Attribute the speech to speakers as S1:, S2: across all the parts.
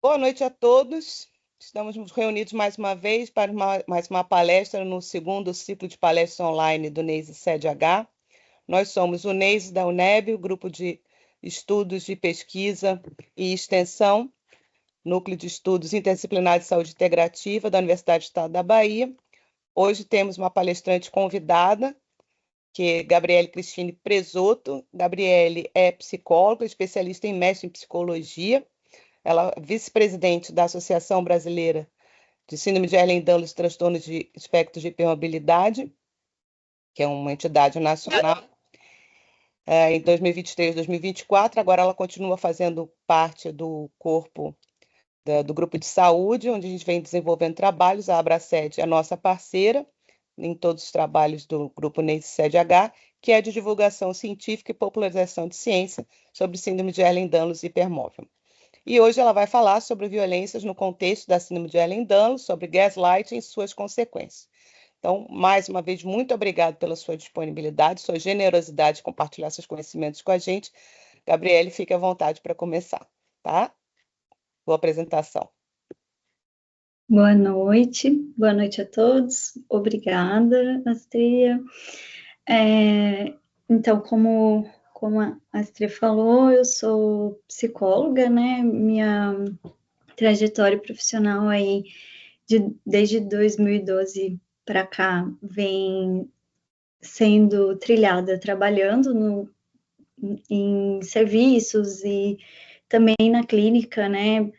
S1: Boa noite a todos. Estamos reunidos mais uma vez para mais uma palestra no segundo ciclo de palestras online do NEISE SEDH. Nós somos o NEISE da UNEB, o Grupo de Estudos de Pesquisa e Extensão, Núcleo de Estudos Interdisciplinares de Saúde Integrativa da Universidade do Estado da Bahia. Hoje temos uma palestrante convidada, que é Gabriele Cristine Presoto. Gabriele é psicóloga, especialista em mestre em psicologia. Ela é vice-presidente da Associação Brasileira de Síndrome de Ehlers-Danlos e Transtornos de Espectro de Hipermobilidade, que é uma entidade nacional, em 2023 2024. Agora ela continua fazendo parte do corpo do grupo de saúde, onde a gente vem desenvolvendo trabalhos. A Abraced é a nossa parceira em todos os trabalhos do grupo NEISE-SEDH, que é de divulgação científica e popularização de ciência sobre síndrome de Ehlers-Danlos e hipermóvel. E hoje ela vai falar sobre violências no contexto da síndrome de Ehlers-Danlos, sobre gaslighting e suas consequências. Então, mais uma vez, muito obrigado pela sua disponibilidade, sua generosidade de compartilhar seus conhecimentos com a gente. Gabriele, fique à vontade para começar, tá? Boa apresentação.
S2: Boa noite a todos. Obrigada, Astria. Então, como a Astria falou, eu sou psicóloga, né? Minha trajetória profissional aí desde 2012 para cá vem sendo trilhada trabalhando em serviços e também na clínica, né?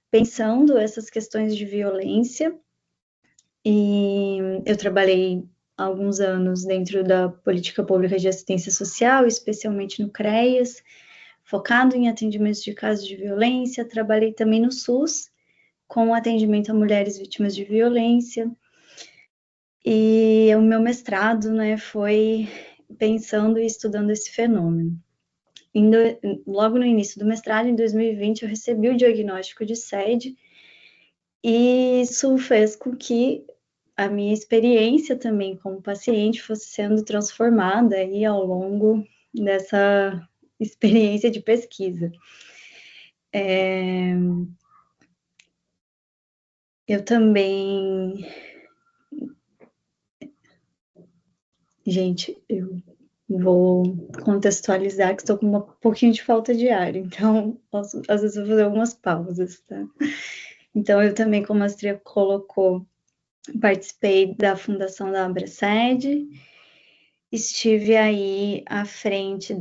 S2: Pensando essas questões de violência. E eu trabalhei há alguns anos dentro da política pública de assistência social, especialmente no CREAS, focado em atendimentos de casos de violência. Trabalhei também no SUS, com atendimento a mulheres vítimas de violência. E o meu mestrado, né, foi pensando e estudando esse fenômeno. Logo no início do mestrado, em 2020, eu recebi o diagnóstico de SED, e isso fez com que a minha experiência também como paciente fosse sendo transformada aí ao longo dessa experiência de pesquisa. Eu também... Gente, eu vou contextualizar que estou com um pouquinho de falta de ar, então às vezes eu vou fazer algumas pausas, tá? Então, eu também, como a Astria colocou, participei da fundação da Abraced, estive aí à frente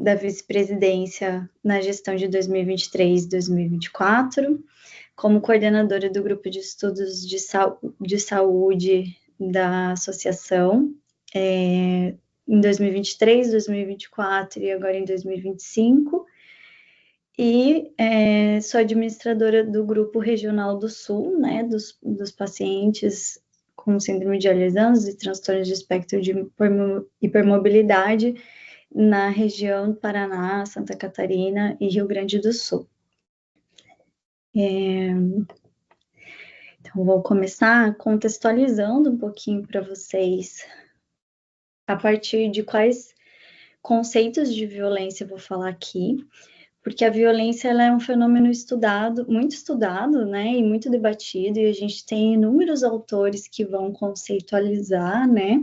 S2: da vice-presidência na gestão de 2023 e 2024, como coordenadora do grupo de estudos de saúde da associação, em 2023, 2024 e agora em 2025, e sou administradora do Grupo Regional do Sul, né, dos pacientes com síndrome de Ehlers-Danlos e transtornos de espectro de hipermobilidade na região do Paraná, Santa Catarina e Rio Grande do Sul. Então, vou começar contextualizando um pouquinho para vocês a partir de quais conceitos de violência eu vou falar aqui, porque a violência ela é um fenômeno muito estudado, né, e muito debatido, e a gente tem inúmeros autores que vão conceitualizar, né,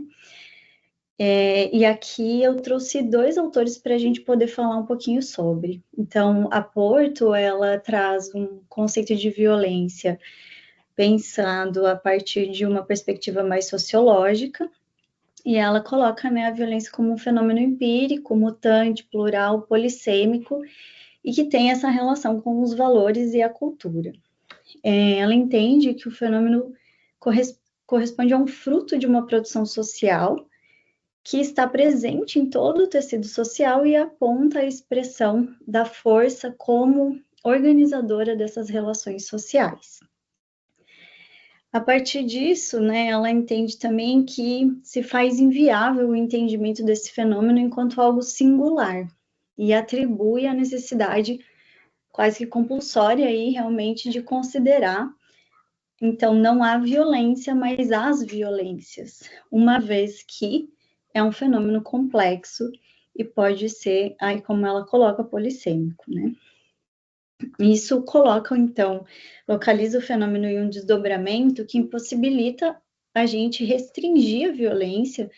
S2: e aqui eu trouxe dois autores para a gente poder falar um pouquinho sobre. Então, a Porto, ela traz um conceito de violência pensado a partir de uma perspectiva mais sociológica, e ela coloca, né, a violência como um fenômeno empírico, mutante, plural, polissêmico, e que tem essa relação com os valores e a cultura. Ela entende que o fenômeno corresponde a um fruto de uma produção social que está presente em todo o tecido social e aponta a expressão da força como organizadora dessas relações sociais. A partir disso, né, ela entende também que se faz inviável o entendimento desse fenômeno enquanto algo singular e atribui a necessidade quase que compulsória aí realmente de considerar. Então, não há violência, mas as violências, uma vez que é um fenômeno complexo e pode ser, aí como ela coloca, polissêmico, né? Isso coloca, então, localiza o fenômeno em um desdobramento que impossibilita a gente restringir a violência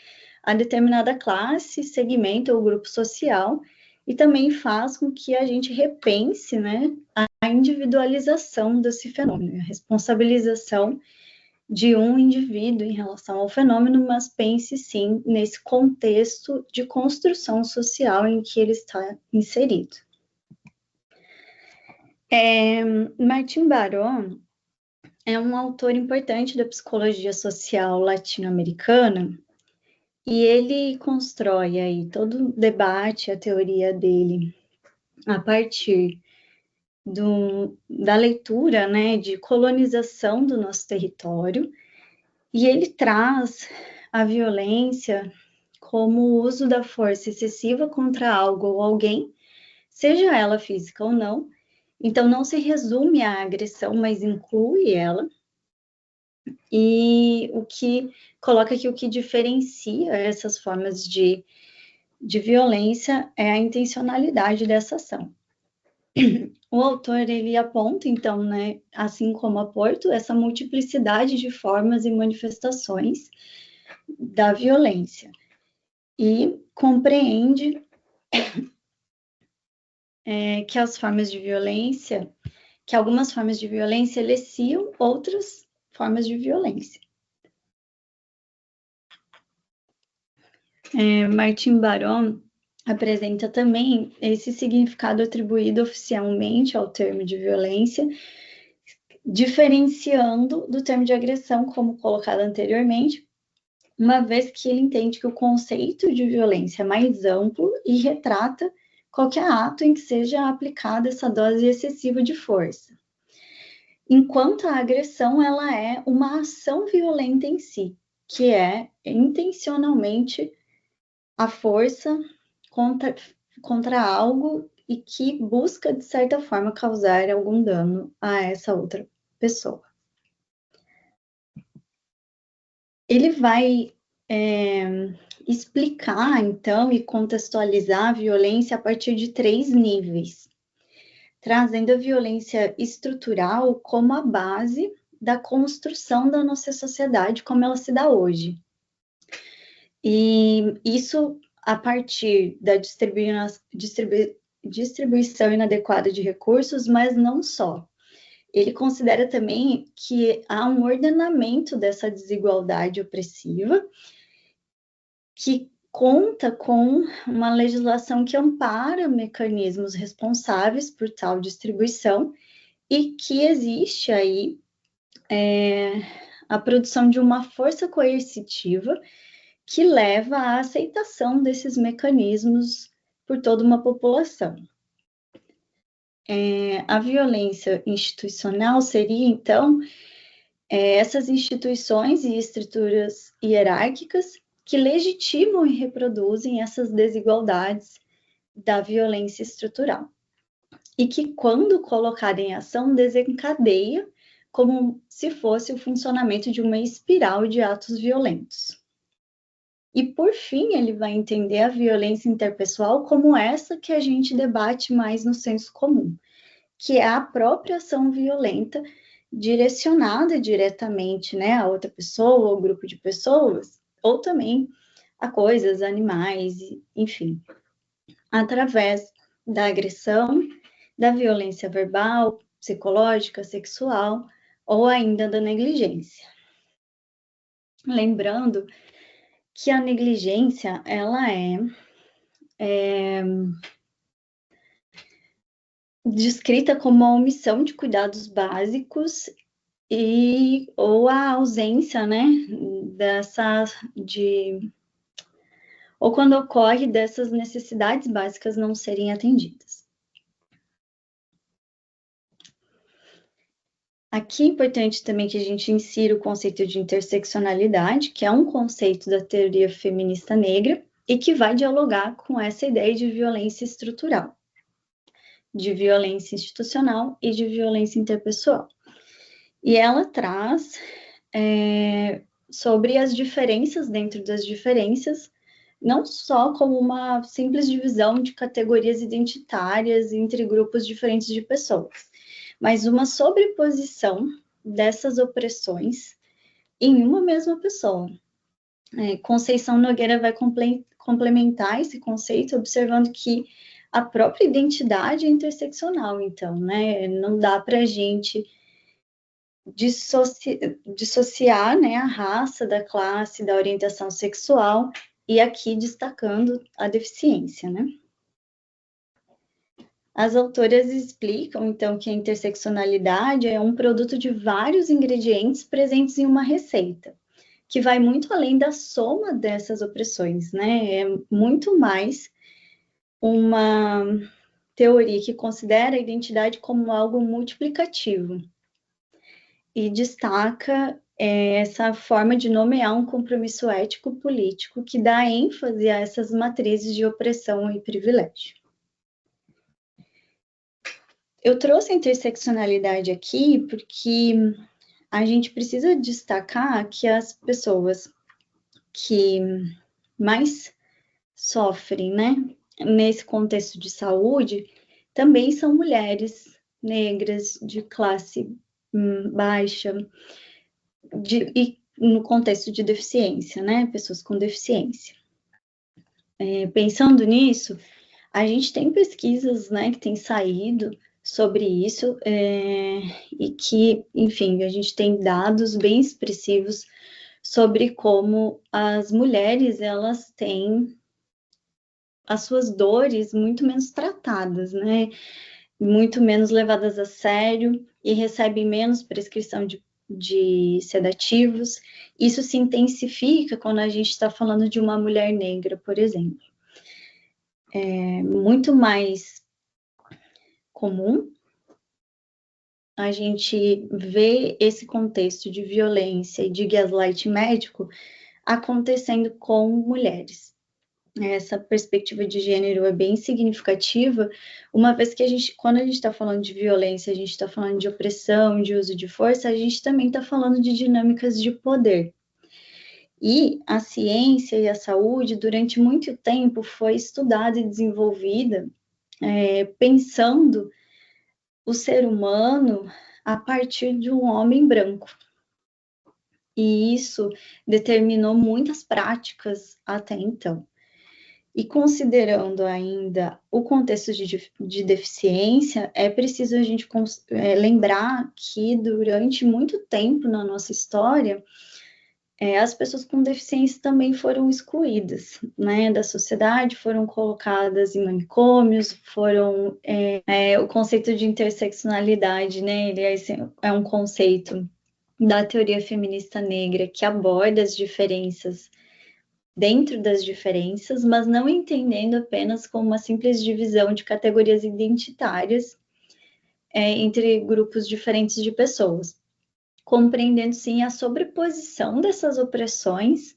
S2: a determinada classe, segmento ou grupo social, e também faz com que a gente repense, né, a individualização desse fenômeno, a responsabilização de um indivíduo em relação ao fenômeno, mas pense sim nesse contexto de construção social em que ele está inserido. Martin Barón é um autor importante da psicologia social latino-americana e ele constrói aí todo o debate, a teoria dele a partir da leitura, né, de colonização do nosso território, e ele traz a violência como o uso da força excessiva contra algo ou alguém, seja ela física ou não. Então, não se resume à agressão, mas inclui ela. E o que coloca aqui o que diferencia essas formas de violência é a intencionalidade dessa ação. O autor, ele aponta, então, né, assim como a Porto, essa multiplicidade de formas e manifestações da violência e compreende que algumas formas de violência eliciam outras formas de violência. Martin Barón apresenta também esse significado atribuído oficialmente ao termo de violência, diferenciando do termo de agressão, como colocado anteriormente, uma vez que ele entende que o conceito de violência é mais amplo e retrata qualquer ato em que seja aplicada essa dose excessiva de força. Enquanto a agressão, ela é uma ação violenta em si, que é intencionalmente a força contra algo e que busca, de certa forma, causar algum dano a essa outra pessoa. Ele vai explicar, então, e contextualizar a violência a partir de 3 níveis, trazendo a violência estrutural como a base da construção da nossa sociedade como ela se dá hoje. E isso a partir da distribuição inadequada de recursos, mas não só. Ele considera também que há um ordenamento dessa desigualdade opressiva que conta com uma legislação que ampara mecanismos responsáveis por tal distribuição e que existe aí a produção de uma força coercitiva que leva à aceitação desses mecanismos por toda uma população. A violência institucional seria, então, essas instituições e estruturas hierárquicas que legitimam e reproduzem essas desigualdades da violência estrutural. E que, quando colocada em ação, desencadeia como se fosse o funcionamento de uma espiral de atos violentos. E, por fim, ele vai entender a violência interpessoal como essa que a gente debate mais no senso comum, que é a própria ação violenta direcionada diretamente, né, a outra pessoa ou grupo de pessoas, ou também a coisas, animais, enfim, através da agressão, da violência verbal, psicológica, sexual ou ainda da negligência. Lembrando que a negligência, ela é descrita como a omissão de cuidados básicos ou a ausência, né, ou quando ocorre dessas necessidades básicas não serem atendidas. Aqui é importante também que a gente insira o conceito de interseccionalidade, que é um conceito da teoria feminista negra e que vai dialogar com essa ideia de violência estrutural, de violência institucional e de violência interpessoal. E ela traz sobre as diferenças dentro das diferenças não só como uma simples divisão de categorias identitárias entre grupos diferentes de pessoas, mas uma sobreposição dessas opressões em uma mesma pessoa. Conceição Nogueira vai complementar esse conceito, observando que a própria identidade é interseccional, então, né? Não dá para a gente dissociar, né, a raça, da classe, da orientação sexual, e aqui destacando a deficiência, né? As autoras explicam, então, que a interseccionalidade é um produto de vários ingredientes presentes em uma receita, que vai muito além da soma dessas opressões, né? É muito mais uma teoria que considera a identidade como algo multiplicativo e destaca essa forma de nomear um compromisso ético-político que dá ênfase a essas matrizes de opressão e privilégio. Eu trouxe a interseccionalidade aqui porque a gente precisa destacar que as pessoas que mais sofrem, né, nesse contexto de saúde, também são mulheres negras de classe baixa, e no contexto de deficiência, né, pessoas com deficiência. Pensando nisso, a gente tem pesquisas, né, que têm saído sobre isso, e que, enfim, a gente tem dados bem expressivos sobre como as mulheres, elas têm as suas dores muito menos tratadas, né, muito menos levadas a sério e recebem menos prescrição de sedativos. Isso se intensifica quando a gente está falando de uma mulher negra, por exemplo. É muito mais comum a gente ver esse contexto de violência e de gaslight médico acontecendo com mulheres. Essa perspectiva de gênero é bem significativa, uma vez que quando a gente está falando de violência, a gente está falando de opressão, de uso de força, a gente também está falando de dinâmicas de poder. E a ciência e a saúde, durante muito tempo, foi estudada e desenvolvida pensando o ser humano a partir de um homem branco. E isso determinou muitas práticas até então. E considerando ainda o contexto de deficiência, é preciso a gente lembrar que durante muito tempo na nossa história, as pessoas com deficiência também foram excluídas, né, da sociedade, foram colocadas em manicômios, o conceito de interseccionalidade, né, ele é um conceito da teoria feminista negra que aborda as diferenças dentro das diferenças, mas não entendendo apenas como uma simples divisão de categorias identitárias entre grupos diferentes de pessoas, compreendendo sim a sobreposição dessas opressões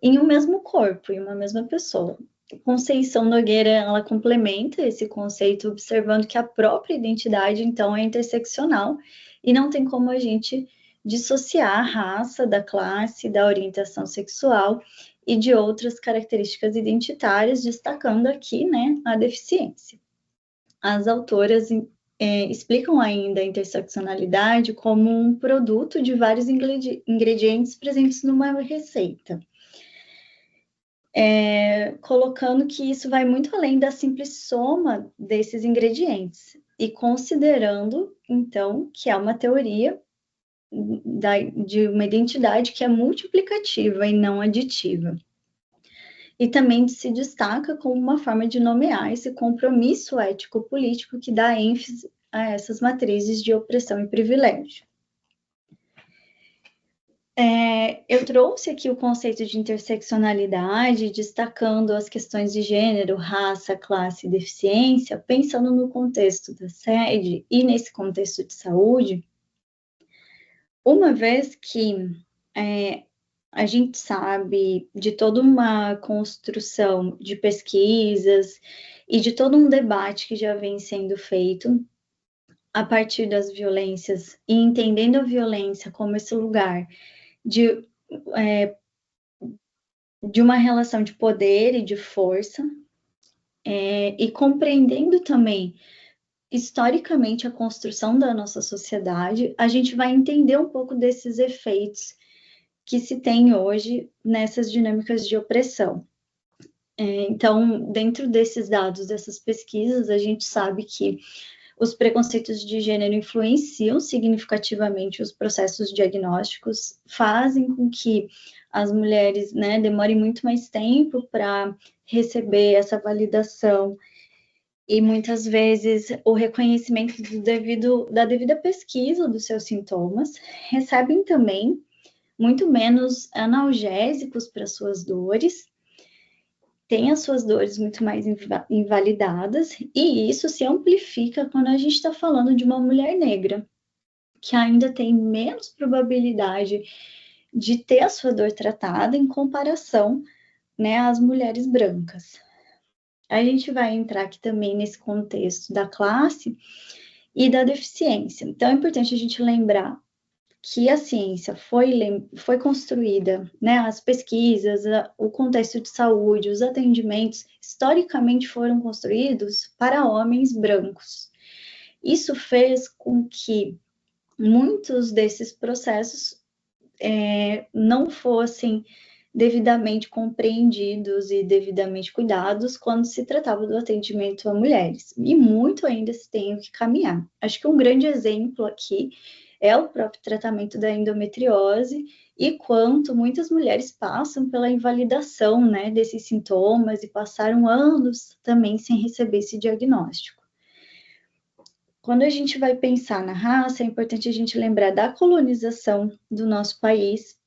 S2: em um mesmo corpo, em uma mesma pessoa. Conceição Nogueira, ela complementa esse conceito, observando que a própria identidade, então, é interseccional e não tem como a gente dissociar a raça, da classe, da orientação sexual e de outras características identitárias, destacando aqui, né, a deficiência. As autoras explicam ainda a interseccionalidade como um produto de vários ingredientes presentes numa receita, colocando que isso vai muito além da simples soma desses ingredientes e considerando, então, que é uma teoria de uma identidade que é multiplicativa e não aditiva. E também se destaca como uma forma de nomear esse compromisso ético-político que dá ênfase a essas matrizes de opressão e privilégio. Eu trouxe aqui o conceito de interseccionalidade, destacando as questões de gênero, raça, classe e deficiência, pensando no contexto da sede e nesse contexto de saúde, uma vez que a gente sabe de toda uma construção de pesquisas e de todo um debate que já vem sendo feito a partir das violências e entendendo a violência como esse lugar de de uma relação de poder e de força, e compreendendo também historicamente a construção da nossa sociedade, a gente vai entender um pouco desses efeitos que se tem hoje nessas dinâmicas de opressão. Então, dentro desses dados, dessas pesquisas, a gente sabe que os preconceitos de gênero influenciam significativamente os processos diagnósticos, fazem com que as mulheres, né, demorem muito mais tempo para receber essa validação, e muitas vezes o reconhecimento da devida pesquisa dos seus sintomas, recebem também muito menos analgésicos para suas dores, têm as suas dores muito mais invalidadas, e isso se amplifica quando a gente está falando de uma mulher negra, que ainda tem menos probabilidade de ter a sua dor tratada em comparação, né, às mulheres brancas. A gente vai entrar aqui também nesse contexto da classe e da deficiência. Então, é importante a gente lembrar que a ciência foi construída, né, as pesquisas, o contexto de saúde, os atendimentos, historicamente foram construídos para homens brancos. Isso fez com que muitos desses processos não fossem devidamente compreendidos e devidamente cuidados quando se tratava do atendimento a mulheres. E muito ainda se tem o que caminhar. Acho que um grande exemplo aqui é o próprio tratamento da endometriose e quanto muitas mulheres passam pela invalidação, né, desses sintomas e passaram anos também sem receber esse diagnóstico. Quando a gente vai pensar na raça, é importante a gente lembrar da colonização do nosso país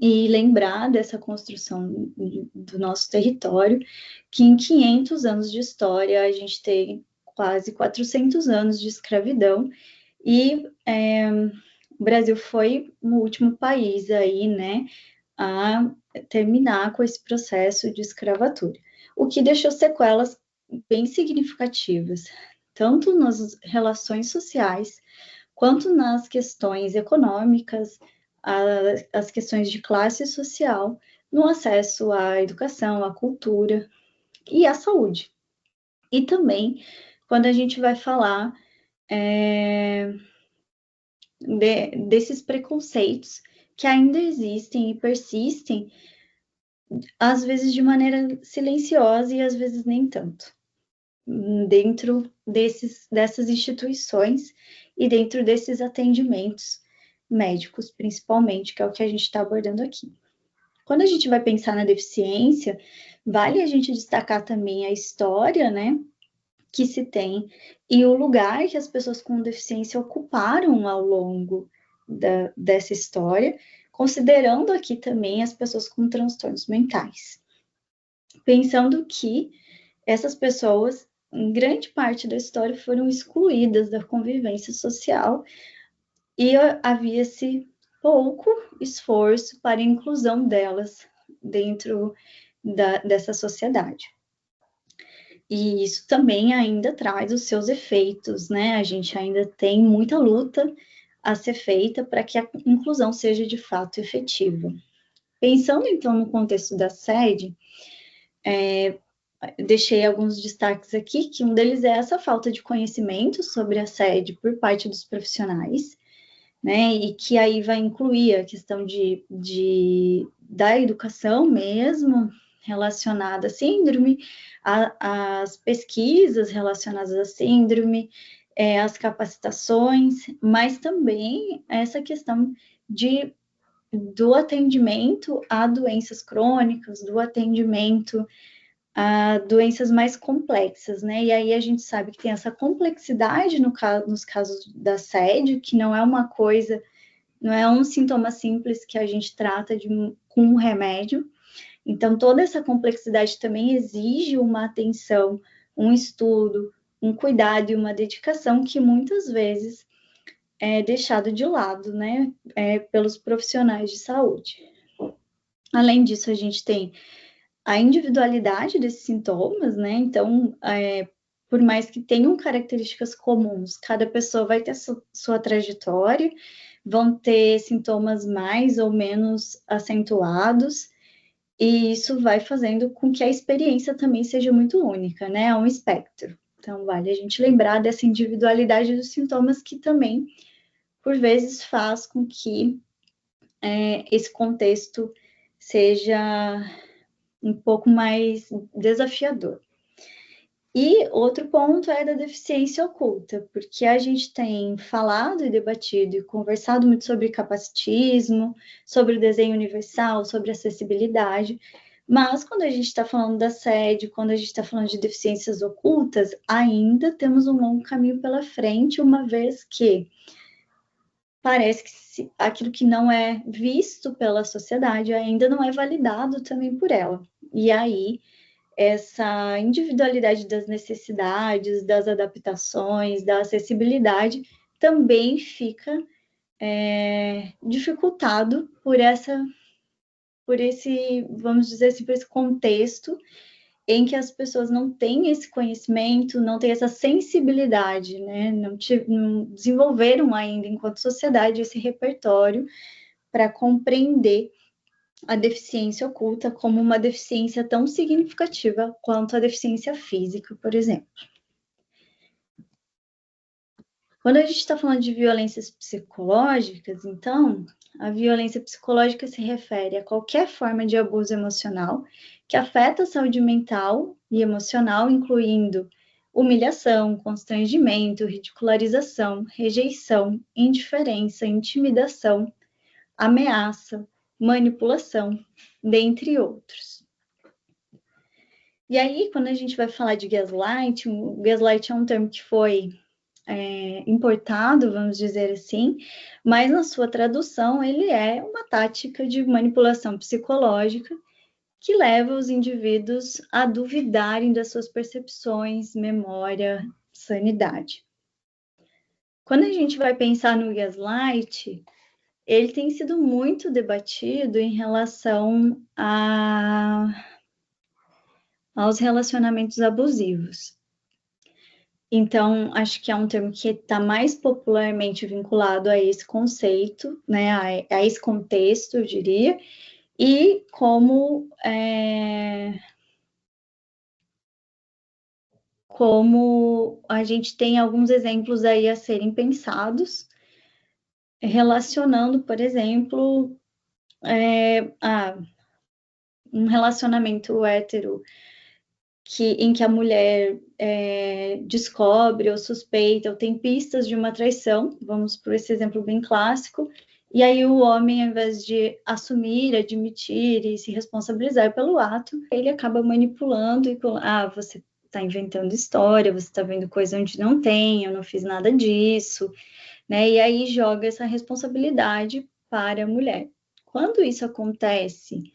S2: e lembrar dessa construção do nosso território, que em 500 anos de história a gente tem quase 400 anos de escravidão, e o Brasil foi o último país aí, né, a terminar com esse processo de escravatura, o que deixou sequelas bem significativas, tanto nas relações sociais, quanto nas questões econômicas, as questões de classe social, no acesso à educação, à cultura e à saúde. E também, quando a gente vai falar desses preconceitos que ainda existem e persistem, às vezes de maneira silenciosa e às vezes nem tanto, dentro dessas instituições e dentro desses atendimentos médicos, principalmente, que é o que a gente está abordando aqui. Quando a gente vai pensar na deficiência, vale a gente destacar também a história, né, que se tem e o lugar que as pessoas com deficiência ocuparam ao longo dessa história, considerando aqui também as pessoas com transtornos mentais. Pensando que essas pessoas, em grande parte da história, foram excluídas da convivência social e havia-se pouco esforço para a inclusão delas dentro dessa sociedade. E isso também ainda traz os seus efeitos, né? A gente ainda tem muita luta a ser feita para que a inclusão seja de fato efetiva. Pensando então no contexto da SED, deixei alguns destaques aqui, que um deles é essa falta de conhecimento sobre a SED por parte dos profissionais, né? E que aí vai incluir a questão da educação mesmo, relacionada à síndrome, as pesquisas relacionadas à síndrome, as capacitações, mas também essa questão do atendimento a doenças crônicas, do atendimento a doenças mais complexas, né? E aí a gente sabe que tem essa complexidade nos casos da SED, que não é uma coisa, não é um sintoma simples que a gente trata com um remédio. Então, toda essa complexidade também exige uma atenção, um estudo, um cuidado e uma dedicação que muitas vezes é deixado de lado, né, pelos profissionais de saúde. Além disso, a gente tem a individualidade desses sintomas, né? Então, por mais que tenham características comuns, cada pessoa vai ter a sua trajetória, vão ter sintomas mais ou menos acentuados, E isso vai fazendo com que a experiência também seja muito única, né? É um espectro. Então, vale a gente lembrar dessa individualidade dos sintomas que também, por vezes, faz com que esse contexto seja um pouco mais desafiador. E outro ponto é da deficiência oculta, porque a gente tem falado e debatido e conversado muito sobre capacitismo, sobre o desenho universal, sobre acessibilidade, mas quando a gente está falando da SED, quando a gente está falando de deficiências ocultas, ainda temos um longo caminho pela frente, uma vez que parece que aquilo que não é visto pela sociedade ainda não é validado também por ela. E aí, essa individualidade das necessidades, das adaptações, da acessibilidade, também fica dificultado por esse, vamos dizer assim, por esse contexto em que as pessoas não têm esse conhecimento, não têm essa sensibilidade, né? Não desenvolveram ainda, enquanto sociedade, esse repertório para compreender a deficiência oculta como uma deficiência tão significativa quanto a deficiência física, por exemplo. Quando a gente está falando de violências psicológicas, então, a violência psicológica se refere a qualquer forma de abuso emocional que afeta a saúde mental e emocional, incluindo humilhação, constrangimento, ridicularização, rejeição, indiferença, intimidação, ameaça, manipulação, dentre outros. E aí, quando a gente vai falar de gaslight, o gaslight é um termo que foi importado, vamos dizer assim, mas na sua tradução ele é uma tática de manipulação psicológica que leva os indivíduos a duvidarem das suas percepções, memória, sanidade. Quando a gente vai pensar no gaslight, ele tem sido muito debatido em relação aos relacionamentos abusivos. Então, acho que é um termo que está mais popularmente vinculado a esse conceito, né, a esse contexto, eu diria, e como a gente tem alguns exemplos aí a serem pensados, relacionando, por exemplo, um relacionamento hétero em que a mulher descobre ou suspeita ou tem pistas de uma traição, vamos por esse exemplo bem clássico, e aí o homem, ao invés de assumir, admitir e se responsabilizar pelo ato, ele acaba manipulando e você está inventando história, você está vendo coisa onde não tem, eu não fiz nada disso, né? E aí joga essa responsabilidade para a mulher. Quando isso acontece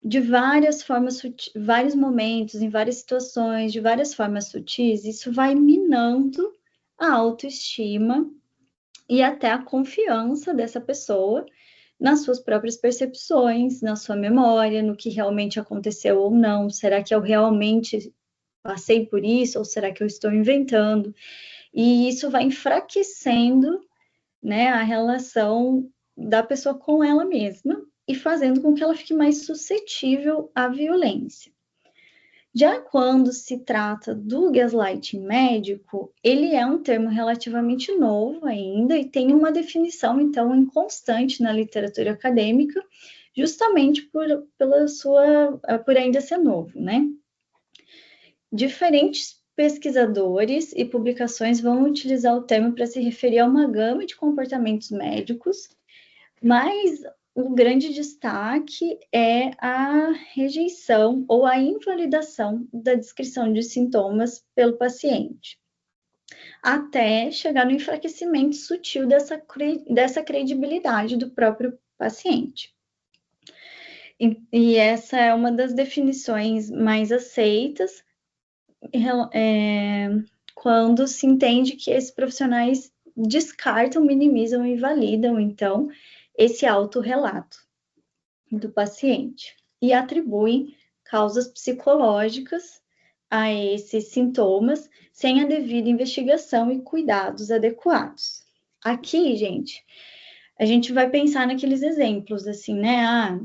S2: de várias formas, vários momentos, em várias situações, de várias formas sutis, isso vai minando a autoestima e até a confiança dessa pessoa nas suas próprias percepções, na sua memória, no que realmente aconteceu ou não. Será que eu realmente passei por isso ou será que eu estou inventando? E isso vai enfraquecendo, né, a relação da pessoa com ela mesma e fazendo com que ela fique mais suscetível à violência. Já quando se trata do gaslighting médico, ele é um termo relativamente novo ainda e tem uma definição, então, inconstante na literatura acadêmica, justamente por ainda ser novo, né? Diferentes pesquisadores e publicações vão utilizar o termo para se referir a uma gama de comportamentos médicos, mas o grande destaque é a rejeição ou a invalidação da descrição de sintomas pelo paciente, até chegar no enfraquecimento sutil dessa credibilidade do próprio paciente. E essa é uma das definições mais aceitas quando se entende que esses profissionais descartam, minimizam e invalidam, então, esse autorrelato do paciente e atribuem causas psicológicas a esses sintomas sem a devida investigação e cuidados adequados. Aqui, gente, a gente vai pensar naqueles exemplos, assim, né?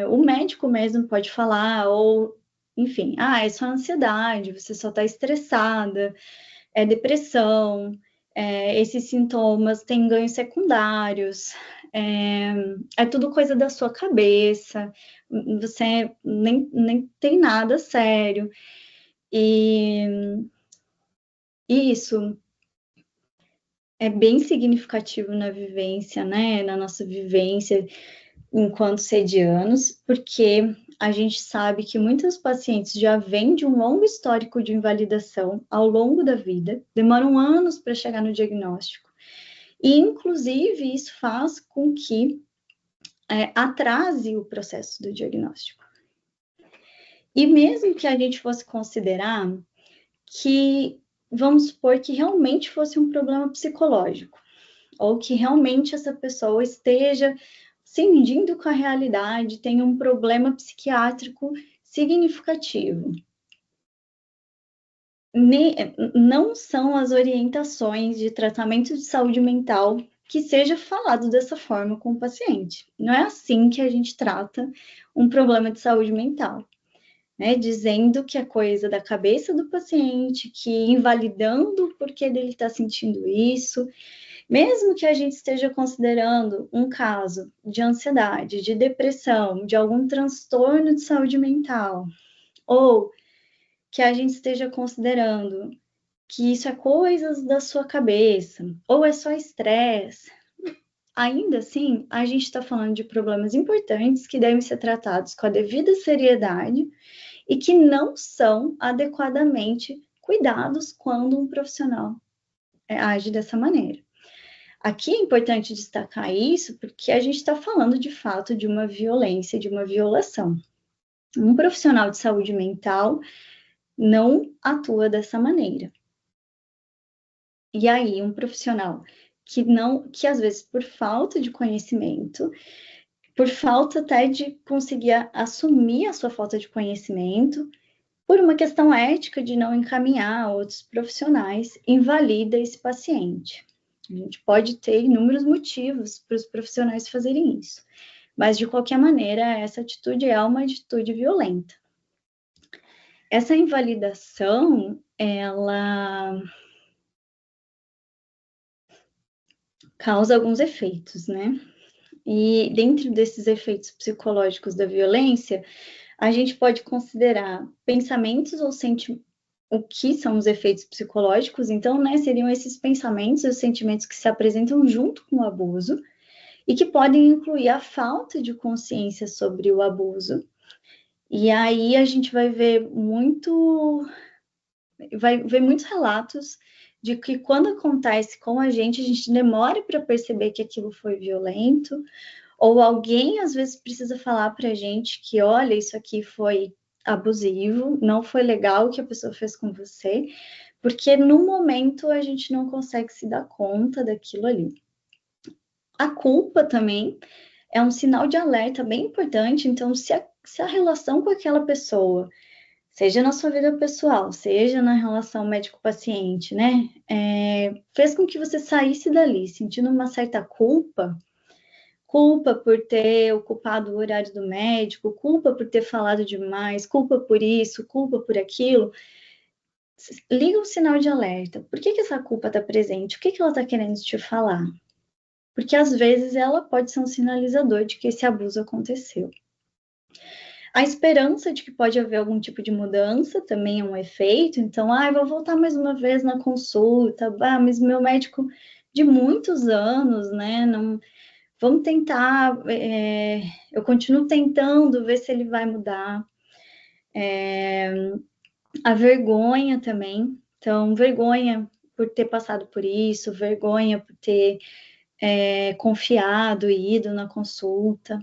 S2: O médico mesmo pode falar, ou, enfim, é só ansiedade, você só está estressada, é depressão, esses sintomas têm ganhos secundários, é tudo coisa da sua cabeça, você nem tem nada sério. E isso é bem significativo na vivência, né? Na nossa vivência enquanto sedianos, porque a gente sabe que muitos pacientes já vêm de um longo histórico de invalidação ao longo da vida, demoram anos para chegar no diagnóstico. E, inclusive, isso faz com que atrase o processo do diagnóstico. E mesmo que a gente fosse considerar que, vamos supor que realmente fosse um problema psicológico, ou que realmente essa pessoa esteja cindindo com a realidade, tem um problema psiquiátrico significativo. Não são as orientações de tratamento de saúde mental que seja falado dessa forma com o paciente. Não é assim que a gente trata um problema de saúde mental, né? Dizendo que é coisa da cabeça do paciente, que invalidando o porquê dele está sentindo isso. Mesmo que a gente esteja considerando um caso de ansiedade, de depressão, de algum transtorno de saúde mental, ou que a gente esteja considerando que isso é coisas da sua cabeça, ou é só estresse, ainda assim, a gente está falando de problemas importantes que devem ser tratados com a devida seriedade e que não são adequadamente cuidados quando um profissional age dessa maneira. Aqui é importante destacar isso porque a gente está falando de fato de uma violência, de uma violação. Um profissional de saúde mental não atua dessa maneira. E aí, um profissional que às vezes por falta de conhecimento, por falta até de conseguir assumir a sua falta de conhecimento, por uma questão ética de não encaminhar outros profissionais, invalida esse paciente. A gente pode ter inúmeros motivos para os profissionais fazerem isso, mas de qualquer maneira, essa atitude é uma atitude violenta. Essa invalidação, ela causa alguns efeitos, né? E dentro desses efeitos psicológicos da violência, a gente pode considerar pensamentos ou sentimentos. O que são os efeitos psicológicos? Então, né, seriam esses pensamentos e os sentimentos que se apresentam junto com o abuso e que podem incluir a falta de consciência sobre o abuso. E aí a gente vai ver muitos relatos de que quando acontece com a gente demora para perceber que aquilo foi violento, ou alguém às vezes precisa falar para a gente que, olha, isso aqui foi abusivo, não foi legal o que a pessoa fez com você, porque no momento a gente não consegue se dar conta daquilo ali. A culpa também é um sinal de alerta bem importante, então se a relação com aquela pessoa, seja na sua vida pessoal, seja na relação médico-paciente, né, fez com que você saísse dali sentindo uma certa culpa por ter ocupado o horário do médico, culpa por ter falado demais, culpa por isso, culpa por aquilo, liga um sinal de alerta. Por que essa culpa está presente? O que ela está querendo te falar? Porque às vezes ela pode ser um sinalizador de que esse abuso aconteceu. A esperança de que pode haver algum tipo de mudança também é um efeito. Então, vou voltar mais uma vez na consulta, mas meu médico de muitos anos, né, não... Vamos tentar, eu continuo tentando ver se ele vai mudar. A vergonha também, então, vergonha por ter passado por isso, vergonha por ter confiado e ido na consulta.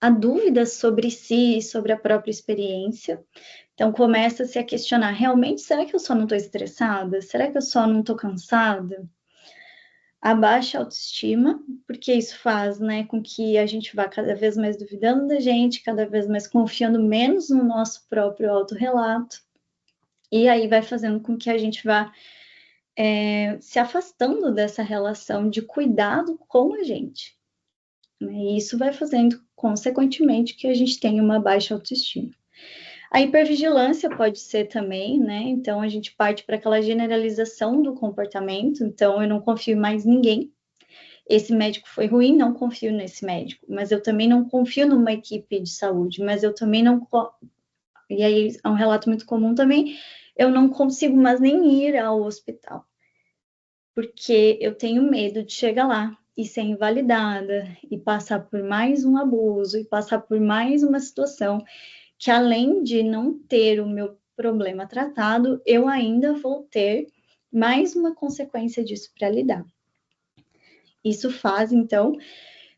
S2: A dúvida sobre si e sobre a própria experiência. Então, começa-se a questionar, realmente, será que eu só não estou estressada? Será que eu só não estou cansada? A baixa autoestima, porque isso faz, né, com que a gente vá cada vez mais duvidando da gente, cada vez mais confiando menos no nosso próprio autorrelato, e aí vai fazendo com que a gente vá se afastando dessa relação de cuidado com a gente. né? E isso vai fazendo, consequentemente, que a gente tenha uma baixa autoestima. A hipervigilância pode ser também, né? Então, a gente parte para aquela generalização do comportamento. Então, eu não confio mais em ninguém. Esse médico foi ruim, não confio nesse médico. Mas eu também não confio numa equipe de saúde. Mas eu também não... E aí, é um relato muito comum também. Eu não consigo mais nem ir ao hospital. Porque eu tenho medo de chegar lá e ser invalidada, e passar por mais um abuso, e passar por mais uma situação que, além de não ter o meu problema tratado, eu ainda vou ter mais uma consequência disso para lidar. Isso faz, então,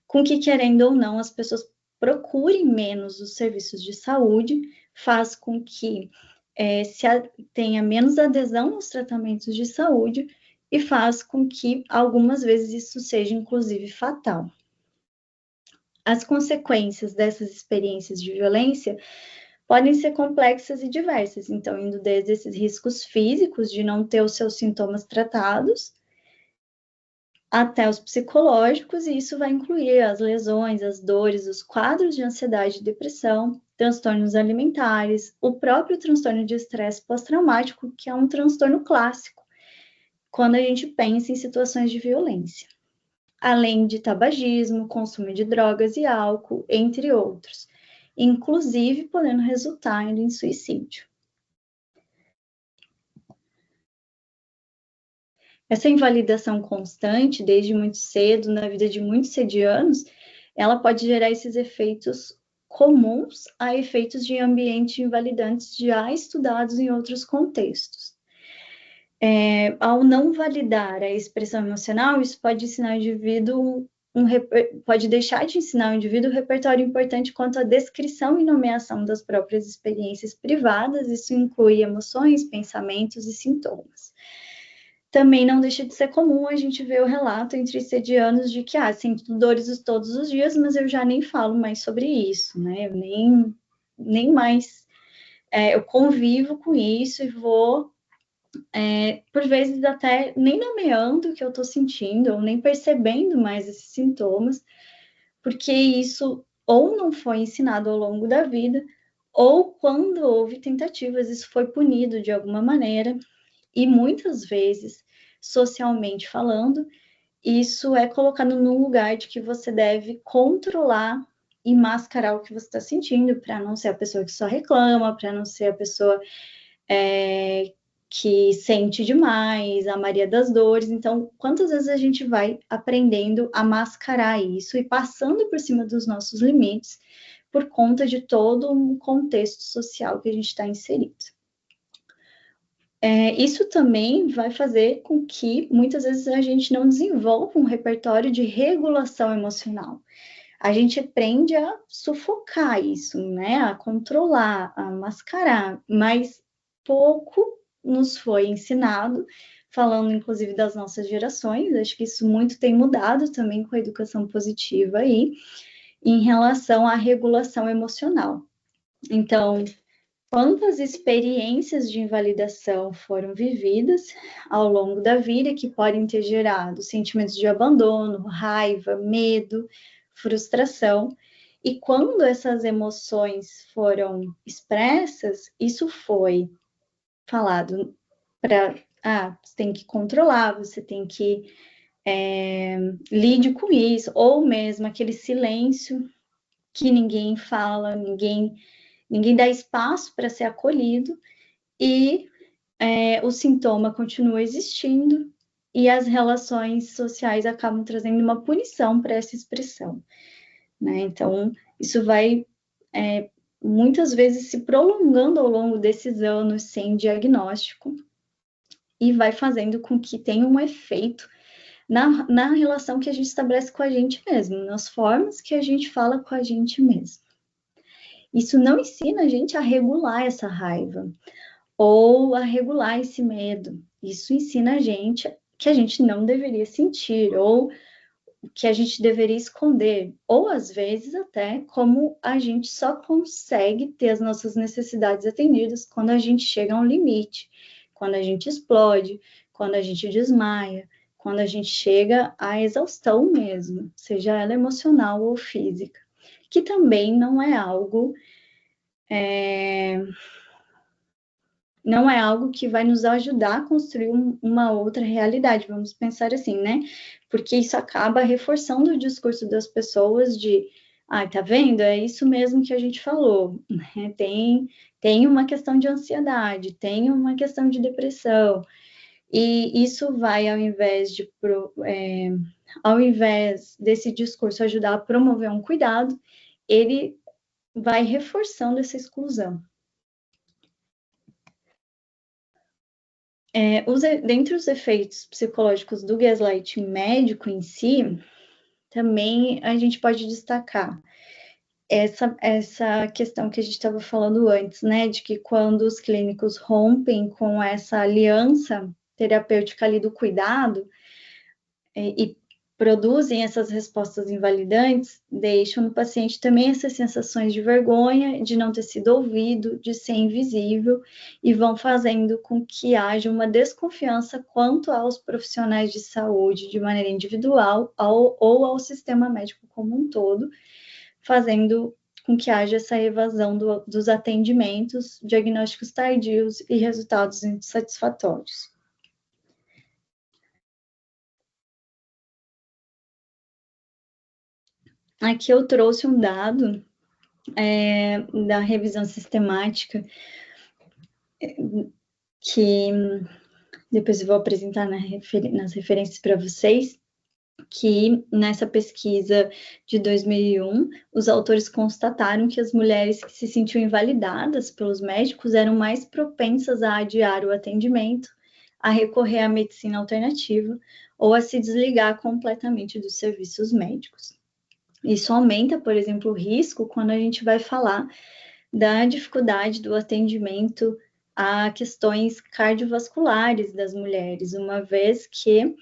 S2: com que, querendo ou não, as pessoas procurem menos os serviços de saúde, faz com que tenha menos adesão aos tratamentos de saúde e faz com que, algumas vezes, isso seja, inclusive, fatal. As consequências dessas experiências de violência podem ser complexas e diversas, então, indo desde esses riscos físicos de não ter os seus sintomas tratados, até os psicológicos, e isso vai incluir as lesões, as dores, os quadros de ansiedade e depressão, transtornos alimentares, o próprio transtorno de estresse pós-traumático, que é um transtorno clássico, quando a gente pensa em situações de violência, além de tabagismo, consumo de drogas e álcool, entre outros, inclusive podendo resultar em suicídio. Essa invalidação constante, desde muito cedo, na vida de muitos sedianos, ela pode gerar esses efeitos comuns a efeitos de ambiente invalidantes já estudados em outros contextos. Ao não validar a expressão emocional, isso pode ensinar o indivíduo pode deixar de ensinar o indivíduo um repertório importante quanto à descrição e nomeação das próprias experiências privadas. Isso inclui emoções, pensamentos e sintomas. Também não deixa de ser comum a gente ver o relato entre sedianos de que, sinto dores todos os dias, mas eu já nem falo mais sobre isso, né? Eu nem mais eu convivo com isso e vou, por vezes, até nem nomeando o que eu tô sentindo, ou nem percebendo mais esses sintomas, porque isso ou não foi ensinado ao longo da vida, ou quando houve tentativas, isso foi punido de alguma maneira, e muitas vezes, socialmente falando, isso é colocado num lugar de que você deve controlar e mascarar o que você está sentindo, para não ser a pessoa que só reclama, para não ser a pessoa que sente demais, a Maria das Dores. Então, quantas vezes a gente vai aprendendo a mascarar isso e passando por cima dos nossos limites por conta de todo um contexto social que a gente está inserido. Isso também vai fazer com que, muitas vezes, a gente não desenvolva um repertório de regulação emocional. A gente aprende a sufocar isso, né? A controlar, a mascarar, mas pouco nos foi ensinado, falando inclusive das nossas gerações. Acho que isso muito tem mudado também com a educação positiva aí, em relação à regulação emocional. Então, quantas experiências de invalidação foram vividas ao longo da vida que podem ter gerado sentimentos de abandono, raiva, medo, frustração, e quando essas emoções foram expressas, isso foi falado para, você tem que controlar, você tem que lide com isso, ou mesmo aquele silêncio que ninguém fala, ninguém dá espaço para ser acolhido, e o sintoma continua existindo, e as relações sociais acabam trazendo uma punição para essa expressão, né? Então, isso vai muitas vezes se prolongando ao longo desses anos sem diagnóstico, e vai fazendo com que tenha um efeito na relação que a gente estabelece com a gente mesmo, nas formas que a gente fala com a gente mesmo. Isso não ensina a gente a regular essa raiva ou a regular esse medo. Isso ensina a gente que a gente não deveria sentir, ou que a gente deveria esconder, ou às vezes até como a gente só consegue ter as nossas necessidades atendidas quando a gente chega a um limite, quando a gente explode, quando a gente desmaia, quando a gente chega à exaustão mesmo, seja ela emocional ou física, que também não é algo que vai nos ajudar a construir uma outra realidade, vamos pensar assim, né? Porque isso acaba reforçando o discurso das pessoas de, tá vendo? É isso mesmo que a gente falou, né? Tem uma questão de ansiedade, tem uma questão de depressão, e isso vai, ao invés desse discurso ajudar a promover um cuidado, ele vai reforçando essa exclusão. Dentre os efeitos psicológicos do gaslighting médico em si, também a gente pode destacar essa questão que a gente estava falando antes, né, de que quando os clínicos rompem com essa aliança terapêutica ali do cuidado e produzem essas respostas invalidantes, deixam no paciente também essas sensações de vergonha, de não ter sido ouvido, de ser invisível, e vão fazendo com que haja uma desconfiança quanto aos profissionais de saúde de maneira individual ou ao sistema médico como um todo, fazendo com que haja essa evasão dos atendimentos, diagnósticos tardios e resultados insatisfatórios. Aqui eu trouxe um dado da revisão sistemática que depois eu vou apresentar nas referências para vocês, que nessa pesquisa de 2001, os autores constataram que as mulheres que se sentiam invalidadas pelos médicos eram mais propensas a adiar o atendimento, a recorrer à medicina alternativa ou a se desligar completamente dos serviços médicos. Isso aumenta, por exemplo, o risco quando a gente vai falar da dificuldade do atendimento a questões cardiovasculares das mulheres, uma vez que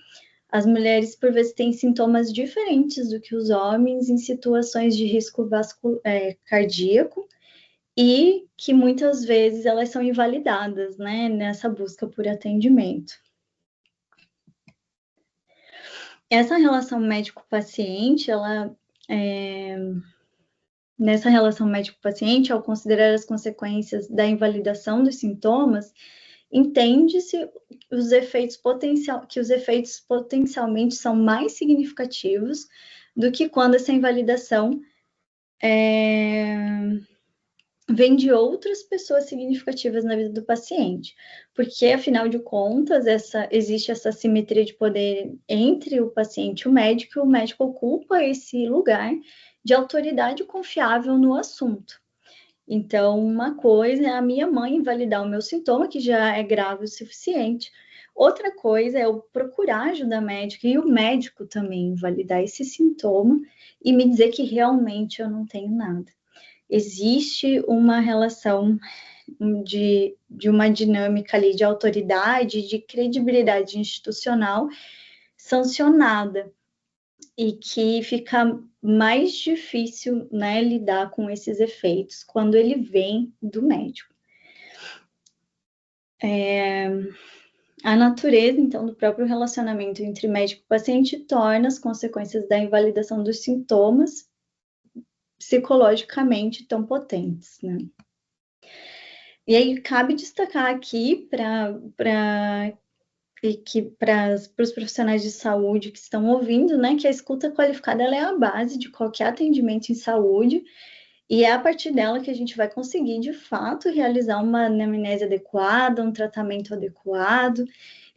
S2: as mulheres, por vezes, têm sintomas diferentes do que os homens em situações de risco cardíaco e que muitas vezes elas são invalidadas, né, nessa busca por atendimento. Essa relação médico-paciente, nessa relação médico-paciente, ao considerar as consequências da invalidação dos sintomas, entende-se que os efeitos potencialmente são mais significativos do que quando essa invalidação vem de outras pessoas significativas na vida do paciente, porque, afinal de contas, existe essa simetria de poder entre o paciente e o médico ocupa esse lugar de autoridade confiável no assunto. Então, uma coisa é a minha mãe invalidar o meu sintoma, que já é grave o suficiente. Outra coisa é eu procurar ajuda médica e o médico também invalidar esse sintoma e me dizer que realmente eu não tenho nada. Existe uma relação de uma dinâmica ali de autoridade, de credibilidade institucional sancionada e que fica mais difícil, né, lidar com esses efeitos quando ele vem do médico. A natureza, então, do próprio relacionamento entre médico e paciente torna as consequências da invalidação dos sintomas psicologicamente tão potentes, né? E aí cabe destacar aqui para os profissionais de saúde que estão ouvindo, né, que a escuta qualificada ela é a base de qualquer atendimento em saúde e é a partir dela que a gente vai conseguir, de fato, realizar uma anamnese adequada, um tratamento adequado,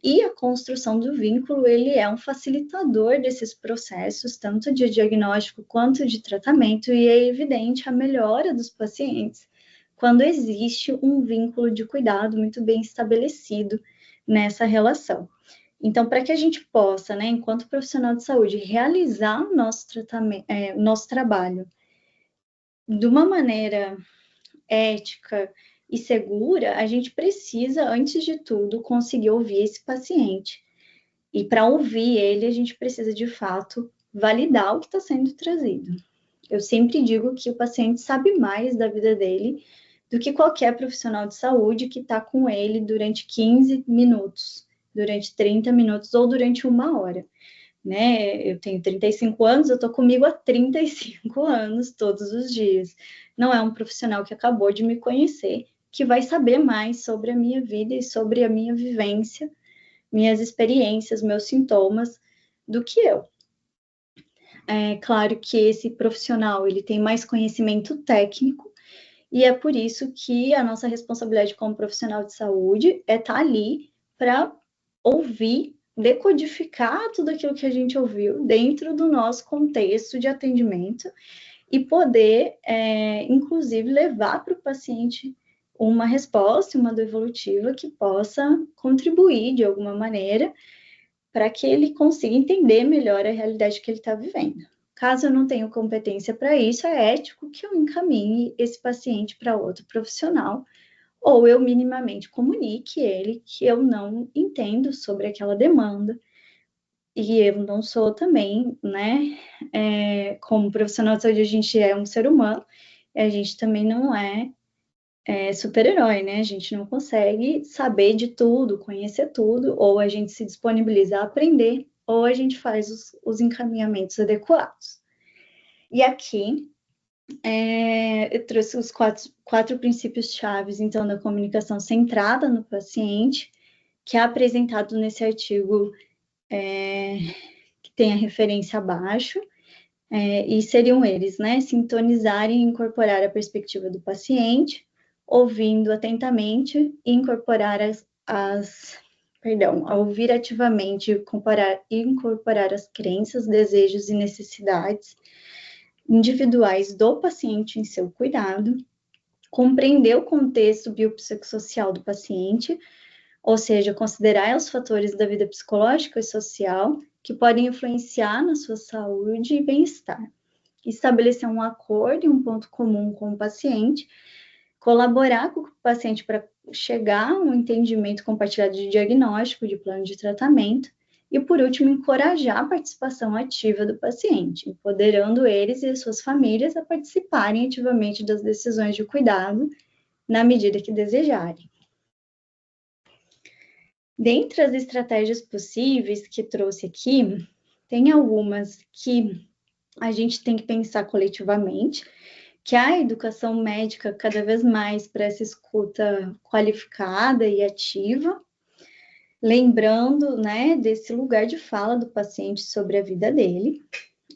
S2: e a construção do vínculo, ele é um facilitador desses processos, tanto de diagnóstico quanto de tratamento, e é evidente a melhora dos pacientes quando existe um vínculo de cuidado muito bem estabelecido nessa relação. Então, para que a gente possa, né, enquanto profissional de saúde, realizar o nosso trabalho de uma maneira ética e segura, a gente precisa, antes de tudo, conseguir ouvir esse paciente. E para ouvir ele, a gente precisa, de fato, validar o que está sendo trazido. Eu sempre digo que o paciente sabe mais da vida dele do que qualquer profissional de saúde que está com ele durante 15 minutos durante 30 minutos ou durante 1 hora, né? Eu tenho 35 anos, eu estou comigo há 35 anos, todos os dias. Não é um profissional que acabou de me conhecer, que vai saber mais sobre a minha vida e sobre a minha vivência, minhas experiências, meus sintomas, do que eu. É claro que esse profissional, ele tem mais conhecimento técnico, e é por isso que a nossa responsabilidade como profissional de saúde é estar ali para ouvir, decodificar tudo aquilo que a gente ouviu dentro do nosso contexto de atendimento e poder, inclusive, levar para o paciente uma resposta, uma devolutiva que possa contribuir de alguma maneira para que ele consiga entender melhor a realidade que ele está vivendo. Caso eu não tenha competência para isso, é ético que eu encaminhe esse paciente para outro profissional, ou eu minimamente comunique ele que eu não entendo sobre aquela demanda, e eu não sou também, né, como profissional de saúde, a gente é um ser humano, e a gente também não é super-herói, né? A gente não consegue saber de tudo, conhecer tudo, ou a gente se disponibiliza a aprender, ou a gente faz os encaminhamentos adequados. E aqui eu trouxe os quatro princípios chaves, então, da comunicação centrada no paciente, que é apresentado nesse artigo que tem a referência abaixo, e seriam eles, né? Sintonizar e incorporar a perspectiva do paciente, ouvindo atentamente e incorporar ouvir ativamente e incorporar as crenças, desejos e necessidades individuais do paciente em seu cuidado, compreender o contexto biopsicossocial do paciente, ou seja, considerar os fatores da vida psicológica e social que podem influenciar na sua saúde e bem-estar, estabelecer um acordo e um ponto comum com o paciente, colaborar com o paciente para chegar a um entendimento compartilhado de diagnóstico, de plano de tratamento, e, por último, encorajar a participação ativa do paciente, empoderando eles e as suas famílias a participarem ativamente das decisões de cuidado na medida que desejarem. Dentre as estratégias possíveis que trouxe aqui, tem algumas que a gente tem que pensar coletivamente, que a educação médica cada vez mais para essa escuta qualificada e ativa, lembrando, né, desse lugar de fala do paciente sobre a vida dele,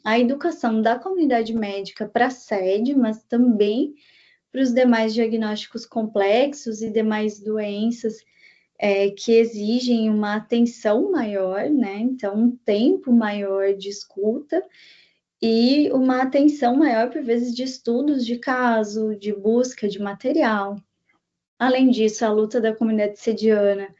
S2: a educação da comunidade médica para a sede, mas também para os demais diagnósticos complexos e demais doenças que exigem uma atenção maior, né? Então, um tempo maior de escuta e uma atenção maior, por vezes, de estudos de caso, de busca de material. Além disso, a luta da comunidade sediana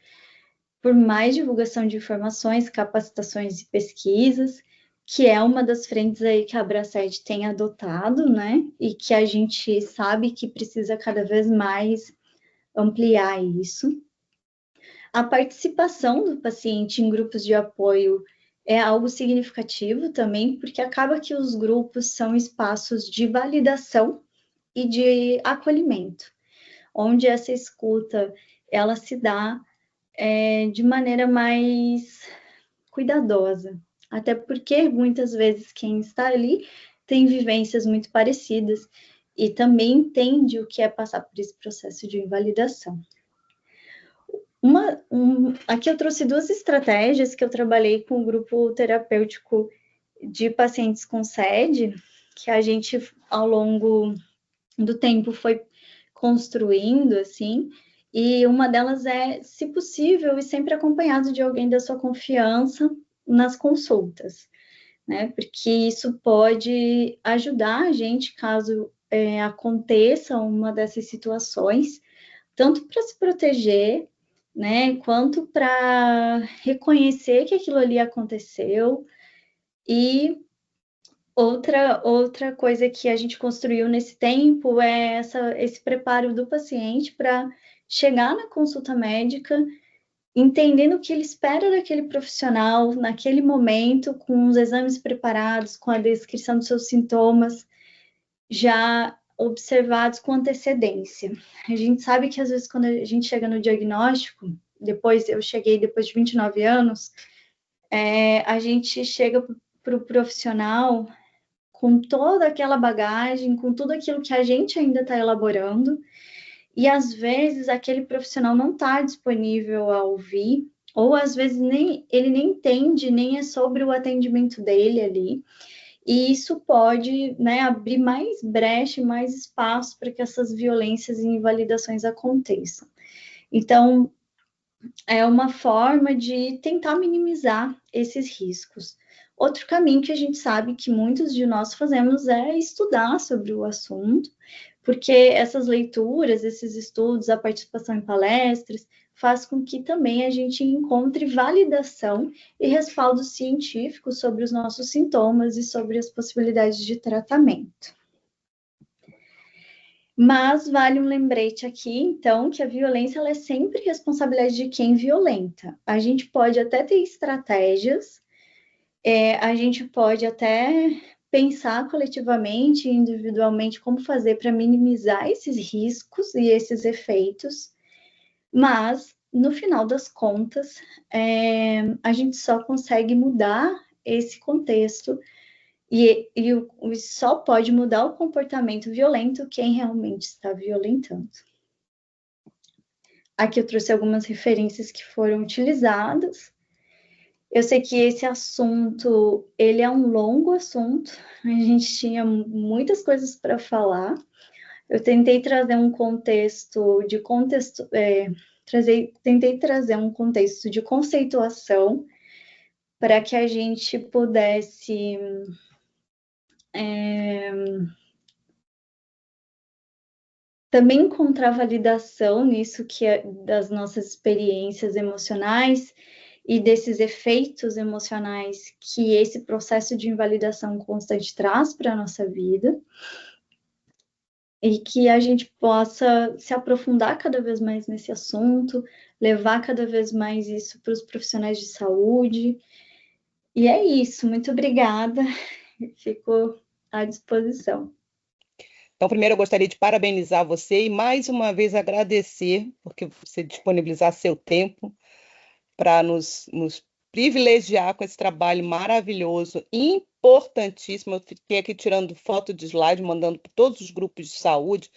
S2: por mais divulgação de informações, capacitações e pesquisas, que é uma das frentes aí que a Abraced tem adotado, né? E que a gente sabe que precisa cada vez mais ampliar isso. A participação do paciente em grupos de apoio é algo significativo também, porque acaba que os grupos são espaços de validação e de acolhimento, onde essa escuta ela se dá de maneira mais cuidadosa, até porque muitas vezes quem está ali tem vivências muito parecidas e também entende o que é passar por esse processo de invalidação. Aqui eu trouxe 2 estratégias que eu trabalhei com o grupo terapêutico de pacientes com SED, que a gente, ao longo do tempo, foi construindo, assim, e uma delas é, se possível, e sempre acompanhado de alguém da sua confiança nas consultas, né? Porque isso pode ajudar a gente, caso aconteça uma dessas situações, tanto para se proteger, né, quanto para reconhecer que aquilo ali aconteceu. E outra coisa que a gente construiu nesse tempo é esse preparo do paciente para chegar na consulta médica, entendendo o que ele espera daquele profissional naquele momento, com os exames preparados, com a descrição dos seus sintomas já observados com antecedência. A gente sabe que às vezes quando a gente chega no diagnóstico, eu cheguei depois de 29 anos, a gente chega para o profissional com toda aquela bagagem, com tudo aquilo que a gente ainda está elaborando, e às vezes aquele profissional não está disponível a ouvir, ou às vezes ele nem entende, nem é sobre o atendimento dele ali, e isso pode, né, abrir mais brecha, mais espaço para que essas violências e invalidações aconteçam. Então, é uma forma de tentar minimizar esses riscos. Outro caminho que a gente sabe que muitos de nós fazemos é estudar sobre o assunto, porque essas leituras, esses estudos, a participação em palestras, faz com que também a gente encontre validação e respaldo científico sobre os nossos sintomas e sobre as possibilidades de tratamento. Mas vale um lembrete aqui, então, que a violência ela é sempre responsabilidade de quem violenta. A gente pode até ter estratégias, a gente pode até pensar coletivamente, individualmente, como fazer para minimizar esses riscos e esses efeitos, mas, no final das contas, a gente só consegue mudar esse contexto e só pode mudar o comportamento violento quem realmente está violentando. Aqui eu trouxe algumas referências que foram utilizadas. Eu sei que esse assunto, ele é um longo assunto, a gente tinha muitas coisas para falar. Eu tentei trazer um tentei trazer um contexto de conceituação para que a gente pudesse também encontrar validação nisso que é das nossas experiências emocionais e desses efeitos emocionais que esse processo de invalidação constante traz para a nossa vida, e que a gente possa se aprofundar cada vez mais nesse assunto, levar cada vez mais isso para os profissionais de saúde. E é isso, muito obrigada, fico à disposição.
S1: Então, primeiro, eu gostaria de parabenizar você e mais uma vez agradecer, porque você disponibilizar seu tempo para nos privilegiar com esse trabalho maravilhoso, importantíssimo. Eu fiquei aqui tirando foto de slide, mandando para todos os grupos de saúde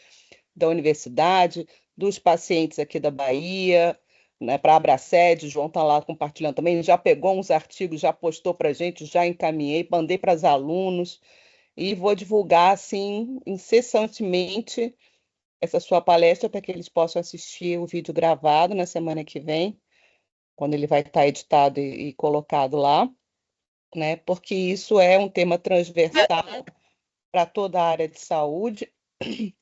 S1: da universidade, dos pacientes aqui da Bahia, né, para a Abraced, o João está lá compartilhando também, já pegou uns artigos, já postou para a gente, já encaminhei, mandei para os alunos, e vou divulgar, assim, incessantemente essa sua palestra para que eles possam assistir o vídeo gravado na semana que vem, quando ele vai estar editado e colocado lá, né? Porque isso é um tema transversal para toda a área de saúde. E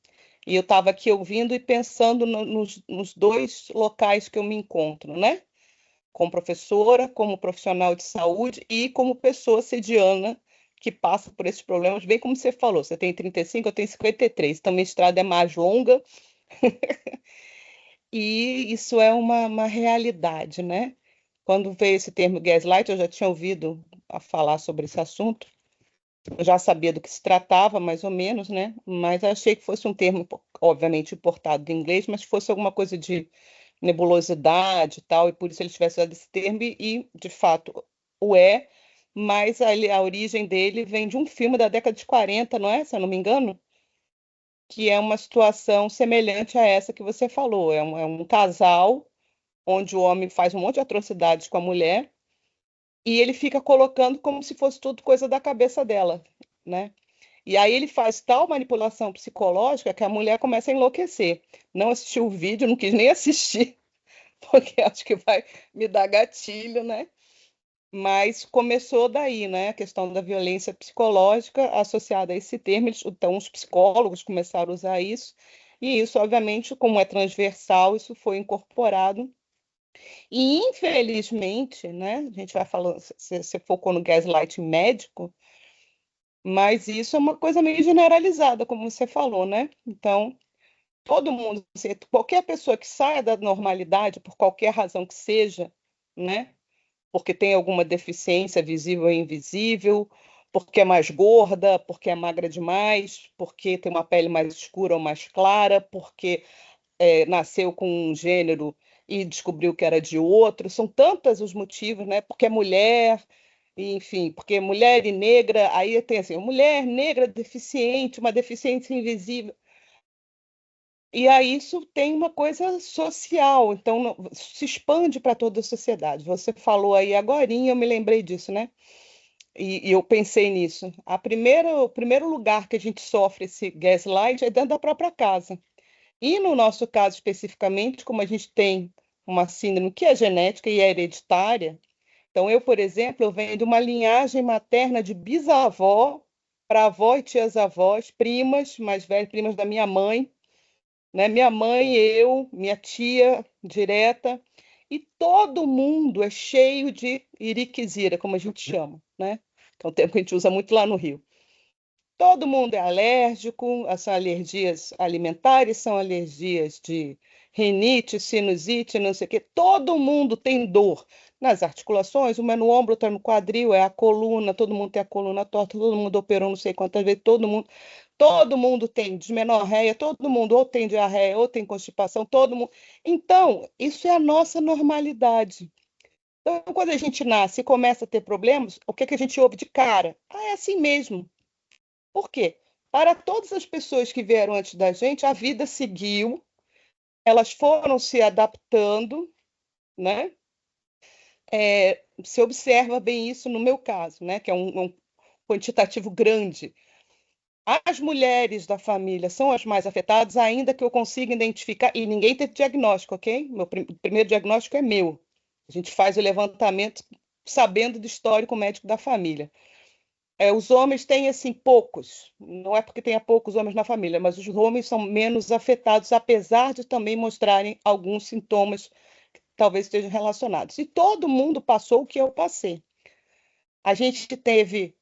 S1: eu estava aqui ouvindo e pensando nos dois locais que eu me encontro, né? Como professora, como profissional de saúde e como pessoa sediana que passa por esses problemas, bem como você falou, você tem 35, eu tenho 53, então minha estrada é mais longa, e isso é uma realidade, né? Quando veio esse termo gaslight, eu já tinha ouvido a falar sobre esse assunto, eu já sabia do que se tratava, mais ou menos, né? Mas achei que fosse um termo, obviamente, importado do inglês, mas fosse alguma coisa de nebulosidade e tal, e por isso ele tivesse dado esse termo, e de fato o é, mas a origem dele vem de um filme da década de 40, não é? Se eu não me engano, que é uma situação semelhante a essa que você falou. É um casal onde o homem faz um monte de atrocidades com a mulher e ele fica colocando como se fosse tudo coisa da cabeça dela, né? E aí ele faz tal manipulação psicológica que a mulher começa a enlouquecer. Não assistiu o vídeo, não quis nem assistir, porque acho que vai me dar gatilho, né? Mas começou daí, né? A questão da violência psicológica associada a esse termo. Então, os psicólogos começaram a usar isso, e isso, obviamente, como é transversal, isso foi incorporado. E, infelizmente, né? A gente vai falando, você focou no gaslight médico, mas isso é uma coisa meio generalizada, como você falou, né? Então, todo mundo, qualquer pessoa que saia da normalidade, por qualquer razão que seja, né? Porque tem alguma deficiência visível ou invisível, porque é mais gorda, porque é magra demais, porque tem uma pele mais escura ou mais clara, porque nasceu com um gênero e descobriu que era de outro. São tantos os motivos, né? Porque é mulher, enfim, porque mulher e negra, aí tem assim, mulher negra deficiente, uma deficiência invisível. E aí isso tem uma coisa social, então se expande para toda a sociedade. Você falou aí agorinha, eu me lembrei disso, né? E eu pensei nisso. O primeiro lugar que a gente sofre esse gaslight é dentro da própria casa. E no nosso caso especificamente, como a gente tem uma síndrome que é genética e é hereditária, então eu, por exemplo, eu venho de uma linhagem materna de bisavó para avó e tias-avós, primas mais velhas, primas da minha mãe, né? Minha mãe, eu, minha tia direta, e todo mundo é cheio de iriquizira, como a gente chama, né? Que é um termo que a gente usa muito lá no Rio. Todo mundo é alérgico, são alergias alimentares, são alergias de rinite, sinusite, não sei o quê. Todo mundo tem dor nas articulações, uma é no ombro, outra no quadril, é a coluna, todo mundo tem a coluna torta, todo mundo operou não sei quantas vezes, todo mundo tem dismenorreia, todo mundo ou tem diarreia, ou tem constipação, todo mundo. Então, isso é a nossa normalidade. Então, quando a gente nasce e começa a ter problemas, o que é que a gente ouve de cara? Ah, é assim mesmo. Por quê? Para todas as pessoas que vieram antes da gente, a vida seguiu, elas foram se adaptando, né? Se observa bem isso no meu caso, né? Que é um quantitativo grande. As mulheres da família são as mais afetadas, ainda que eu consiga identificar, e ninguém teve diagnóstico, ok? Meu primeiro diagnóstico é meu. A gente faz o levantamento sabendo do histórico médico da família. Os homens têm, assim, poucos. Não é porque tenha poucos homens na família, mas os homens são menos afetados, apesar de também mostrarem alguns sintomas que talvez estejam relacionados. E todo mundo passou o que eu passei. A gente teve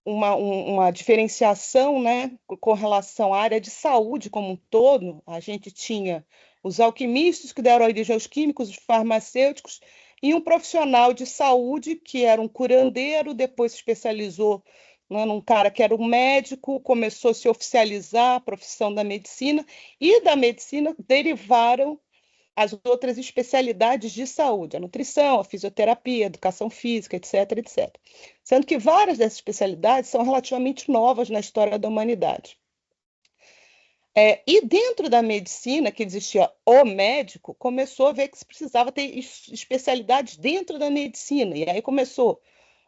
S1: uma diferenciação, né, com relação à área de saúde como um todo. A gente tinha os alquimistas que deram origem aos químicos, os farmacêuticos, e um profissional de saúde que era um curandeiro, depois se especializou, né, num cara que era um médico, começou a se oficializar a profissão da medicina, e da medicina derivaram as outras especialidades de saúde, a nutrição, a fisioterapia, a educação física, etc, etc. Sendo que várias dessas especialidades são relativamente novas na história da humanidade. E dentro da medicina, que existia o médico, começou a ver que se precisava ter especialidades dentro da medicina. E aí começou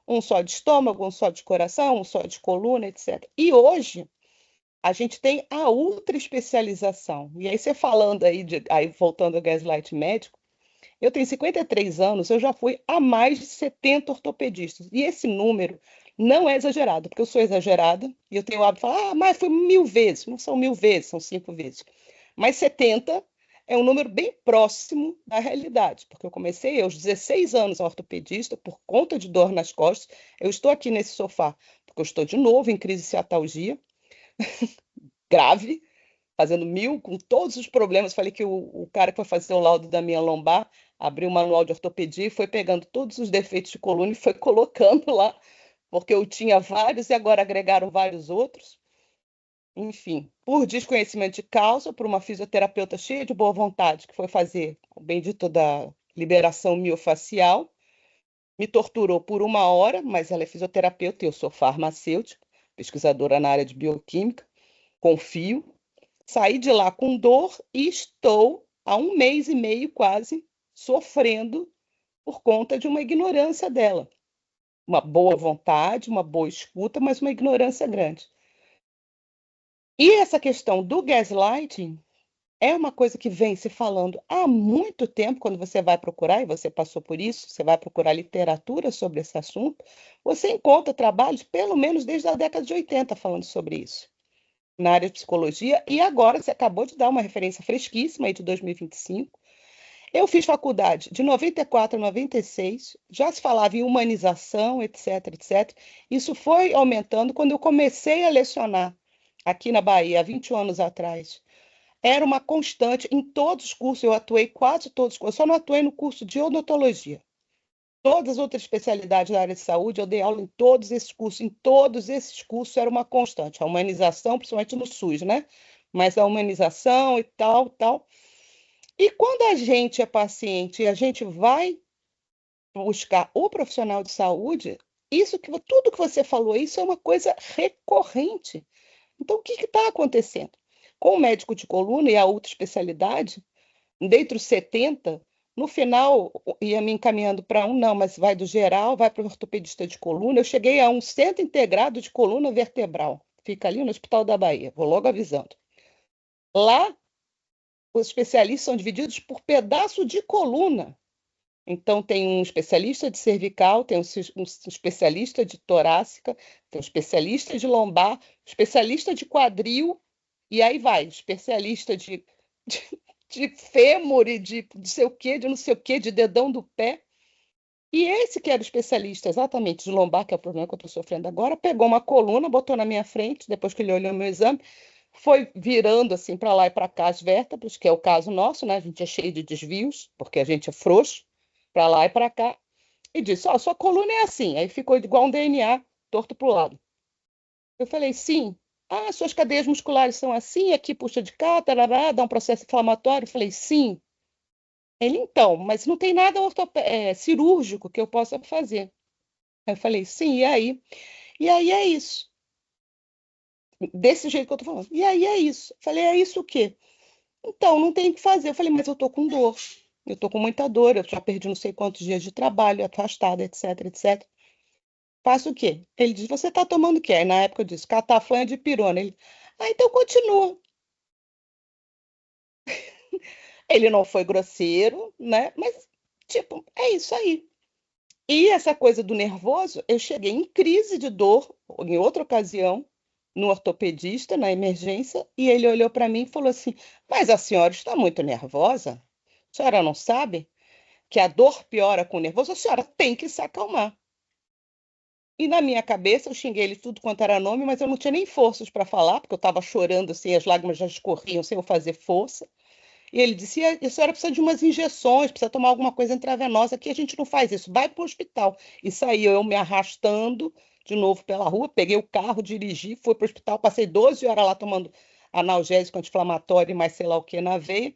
S1: um só de estômago, um só de coração, um só de coluna, etc. E hoje a gente tem a ultra especialização. E aí você falando aí voltando ao gaslight médico, eu tenho 53 anos, eu já fui a mais de 70 ortopedistas. E esse número não é exagerado, porque eu sou exagerada e eu tenho o hábito de falar, mas foi 1000 vezes. Não são 1000 vezes, são 5 vezes. Mas 70 é um número bem próximo da realidade, porque eu comecei aos 16 anos a ortopedista por conta de dor nas costas. Eu estou aqui nesse sofá porque eu estou de novo em crise de ciatalgia grave, fazendo 1000, com todos os problemas. Falei que o cara que foi fazer o laudo da minha lombar abriu o manual de ortopedia e foi pegando todos os defeitos de coluna e foi colocando lá, porque eu tinha vários e agora agregaram vários outros. Enfim, por desconhecimento de causa, por uma fisioterapeuta cheia de boa vontade, que foi fazer o bendito da liberação miofacial, me torturou por 1 hora, mas ela é fisioterapeuta e eu sou farmacêutica, pesquisadora na área de bioquímica, confio. Saí de lá com dor e estou há 1 mês e meio quase sofrendo por conta de uma ignorância dela. Uma boa vontade, uma boa escuta, mas uma ignorância grande. E essa questão do gaslighting é uma coisa que vem se falando há muito tempo. Quando você vai procurar, e você passou por isso, você vai procurar literatura sobre esse assunto, você encontra trabalhos, pelo menos desde a década de 80, falando sobre isso na área de psicologia, e agora você acabou de dar uma referência fresquíssima aí de 2025. Eu fiz faculdade de 94 a 96, já se falava em humanização, etc, etc. Isso foi aumentando quando eu comecei a lecionar aqui na Bahia, há 21 anos atrás. Era uma constante em todos os cursos, eu atuei quase todos os cursos, só não atuei no curso de odontologia. Todas as outras especialidades da área de saúde, eu dei aula em todos esses cursos. Em todos esses cursos era uma constante. A humanização, principalmente no SUS, né? Mas a humanização e tal, tal. E quando a gente é paciente e a gente vai buscar o profissional de saúde, tudo que você falou, isso é uma coisa recorrente. Então, o que está acontecendo? Com o médico de coluna e a outra especialidade, dentre os 70, no final ia me encaminhando para não, mas vai do geral, vai para o ortopedista de coluna. Eu cheguei a um centro integrado de coluna vertebral, fica ali no Hospital da Bahia, vou logo avisando. Lá, os especialistas são divididos por pedaço de coluna. Então, tem um especialista de cervical, tem um especialista de torácica, tem um especialista de lombar, especialista de quadril, e aí vai, especialista de, de fêmur e de sei o quê, de não sei o quê, de dedão do pé. E esse que era o especialista exatamente de lombar, que é o problema que eu estou sofrendo agora, pegou uma coluna, botou na minha frente, depois que ele olhou o meu exame, foi virando assim para lá e para cá as vértebras, que é o caso nosso, né? A gente é cheio de desvios, porque a gente é frouxo, para lá e para cá, e disse: Ó, sua coluna é assim. Aí ficou igual um DNA, torto para o lado. Eu falei: sim. Ah, suas cadeias musculares são assim, aqui puxa de cá, tarará, dá um processo inflamatório. Eu falei: sim. Ele, então, mas não tem nada cirúrgico que eu possa fazer. Aí eu falei: sim, e aí? E aí é isso. Desse jeito que eu tô falando. E aí é isso. Eu falei: é isso o quê? Então, não tem o que fazer. Eu falei: mas eu tô com dor. Eu tô com muita dor, eu já perdi não sei quantos dias de trabalho, afastada, etc, etc. Faço o quê? Ele diz: você está tomando o quê? Aí na época eu disse: cataflã de pirona. Ele: então continua. Ele não foi grosseiro, né? Mas, tipo, é isso aí. E essa coisa do nervoso, eu cheguei em crise de dor, em outra ocasião, no ortopedista, na emergência, e ele olhou para mim e falou assim: mas a senhora está muito nervosa? A senhora não sabe que a dor piora com o nervoso? A senhora tem que se acalmar. E na minha cabeça eu xinguei ele tudo quanto era nome, mas eu não tinha nem forças para falar, porque eu estava chorando assim, as lágrimas já escorriam sem eu fazer força. E ele disse: a senhora precisa de umas injeções, precisa tomar alguma coisa intravenosa, que a gente não faz isso, vai para o hospital. E saiu eu me arrastando de novo pela rua, peguei o carro, dirigi, fui para o hospital, passei 12 horas lá tomando analgésico anti-inflamatório e mais sei lá o que na veia.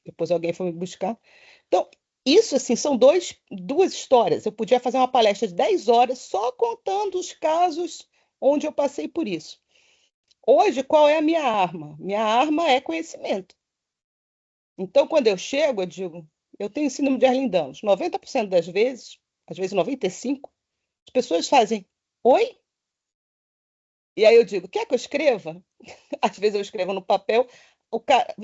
S1: Depois alguém foi me buscar. Então, isso, assim, são duas histórias. Eu podia fazer uma palestra de 10 horas só contando os casos onde eu passei por isso. Hoje, qual é a minha arma? Minha arma é conhecimento. Então, quando eu chego, eu digo: eu tenho síndrome de Ehlers-Danlos. 90% das vezes, às vezes 95%, as pessoas fazem: oi? E aí eu digo: quer que eu escreva? Às vezes eu escrevo no papel.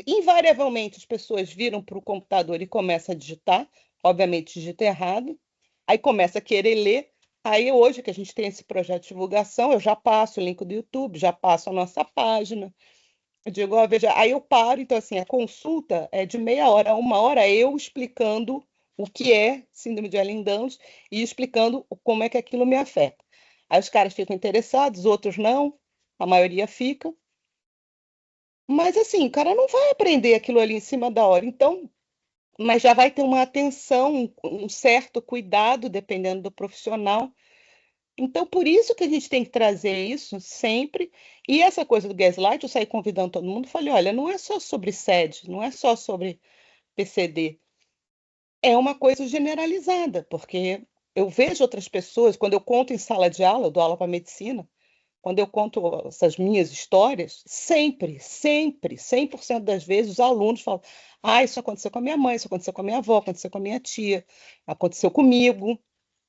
S1: Invariavelmente as pessoas viram para o computador e começam a digitar, obviamente digita errado, aí começa a querer ler. Aí hoje que a gente tem esse projeto de divulgação, eu já passo o link do YouTube, já passo a nossa página. Eu digo: ó, veja, aí eu paro, então assim, a consulta é de meia hora a uma hora eu explicando o que é síndrome de Ehlers-Danlos e explicando como é que aquilo me afeta. Aí os caras ficam interessados, outros não, a maioria fica. Mas assim, o cara não vai aprender aquilo ali em cima da hora. Então, mas já vai ter uma atenção, um certo cuidado, dependendo do profissional. Então, por isso que a gente tem que trazer isso sempre. E essa coisa do gaslight, eu saí convidando todo mundo, falei: olha, não é só sobre SED, não é só sobre PCD, é uma coisa generalizada, porque eu vejo outras pessoas, quando eu conto em sala de aula, eu dou aula para medicina, quando eu conto essas minhas histórias, sempre, sempre, 100% das vezes, os alunos falam: ah, isso aconteceu com a minha mãe, isso aconteceu com a minha avó, aconteceu com a minha tia, aconteceu comigo,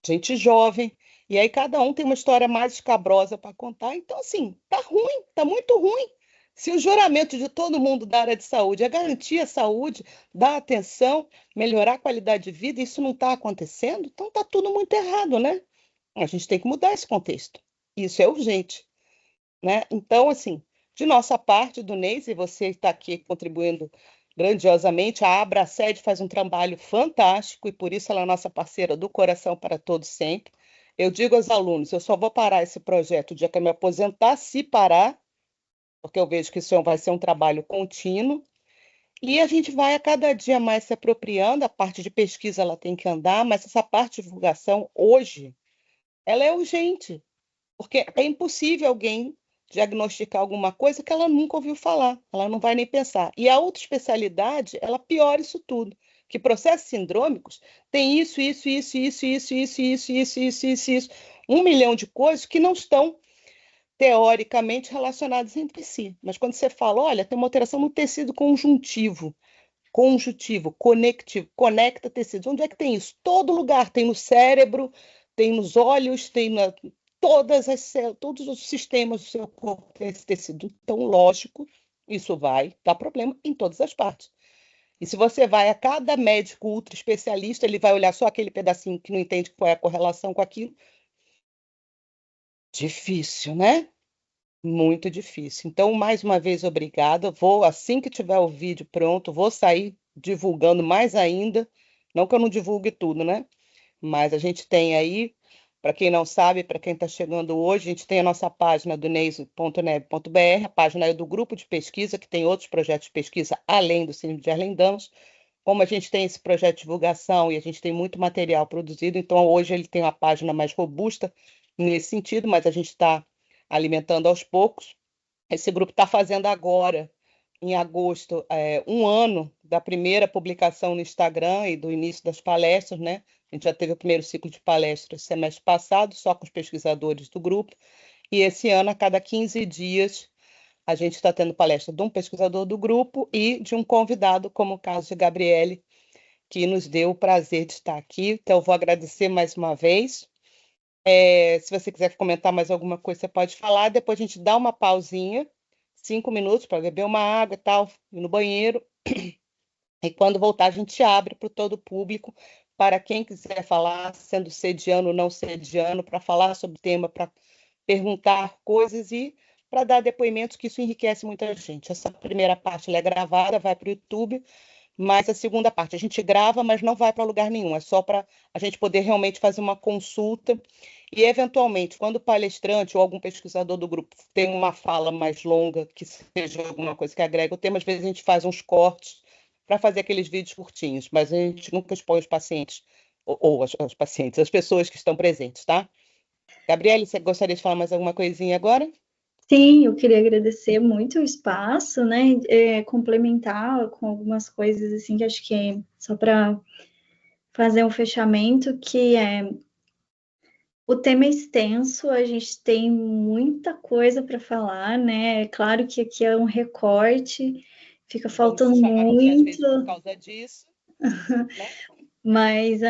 S1: gente jovem. E aí cada um tem uma história mais escabrosa para contar. Então, assim, tá ruim, tá muito ruim. Se o juramento de todo mundo da área de saúde é garantir a saúde, dar atenção, melhorar a qualidade de vida, e isso não está acontecendo, então tá tudo muito errado, né? A gente tem que mudar esse contexto. Isso é urgente, né? Então, assim, de nossa parte, do NEIS, e você está aqui contribuindo grandiosamente, a Abraced faz um trabalho fantástico e por isso ela é nossa parceira do Coração para Todos sempre. Eu digo aos alunos: eu só vou parar esse projeto o dia que eu me aposentar, se parar, porque eu vejo que isso vai ser um trabalho contínuo. E a gente vai a cada dia mais se apropriando, a parte de pesquisa ela tem que andar, mas essa parte de divulgação hoje, ela é urgente, porque é impossível alguém diagnosticar alguma coisa que ela nunca ouviu falar, ela não vai nem pensar. E a outra especialidade, ela piora isso tudo, que processos sindrômicos tem isso, 1 milhão de coisas que não estão teoricamente relacionadas entre si. Mas quando você fala, olha, tem uma alteração no tecido conjuntivo, conectivo, conecta tecidos. Onde é que tem isso? Todo lugar. Tem no cérebro, tem nos olhos, tem todos os sistemas do seu corpo tem esse tecido. Então, lógico, isso vai dar problema em todas as partes. E se você vai a cada médico ultra especialista, ele vai olhar só aquele pedacinho que não entende qual é a correlação com aquilo. Difícil, né? Muito difícil. Então, mais uma vez, obrigada. Vou, assim que tiver o vídeo pronto, vou sair divulgando mais ainda. Não que eu não divulgue tudo, né? Mas a gente tem aí, para quem não sabe, para quem está chegando hoje, a gente tem a nossa página do neise.neb.br, a página é do grupo de pesquisa, que tem outros projetos de pesquisa além do Síndrome de Ehlers-Danlos. Como a gente tem esse projeto de divulgação e a gente tem muito material produzido, então hoje ele tem uma página mais robusta nesse sentido, mas a gente está alimentando aos poucos. Esse grupo está fazendo agora, em agosto, 1 ano da primeira publicação no Instagram e do início das palestras, né? A gente já teve o primeiro ciclo de palestras semestre passado, só com os pesquisadores do grupo, e esse ano, a cada 15 dias, a gente está tendo palestra de um pesquisador do grupo e de um convidado, como o caso de Gabriele, que nos deu o prazer de estar aqui. Então, eu vou agradecer mais uma vez. Se você quiser comentar mais alguma coisa, você pode falar. Depois a gente dá uma pausinha, 5 minutos, para beber uma água e tal, ir no banheiro. E quando voltar, a gente abre para todo o público, para quem quiser falar, sendo sediano ou não sediano, para falar sobre o tema, para perguntar coisas e para dar depoimentos, que isso enriquece muita gente. Essa primeira parte ela é gravada, vai para o YouTube, mas a segunda parte a gente grava, mas não vai para lugar nenhum, é só para a gente poder realmente fazer uma consulta e, eventualmente, quando o palestrante ou algum pesquisador do grupo tem uma fala mais longa, que seja alguma coisa que agrega o tema, às vezes a gente faz uns cortes para fazer aqueles vídeos curtinhos, mas a gente nunca expõe os pacientes, ou as pacientes, as pessoas que estão presentes, tá? Gabriele, você gostaria de falar mais alguma coisinha agora?
S2: Sim, eu queria agradecer muito o espaço, né? Complementar com algumas coisas assim que acho que é só para fazer um fechamento, que é o tema é extenso, a gente tem muita coisa para falar, né? É claro que aqui é um recorte, fica
S1: Vamos
S2: faltando
S1: te chamar aqui às vezes por
S2: muito,
S1: causa disso, né?
S2: mas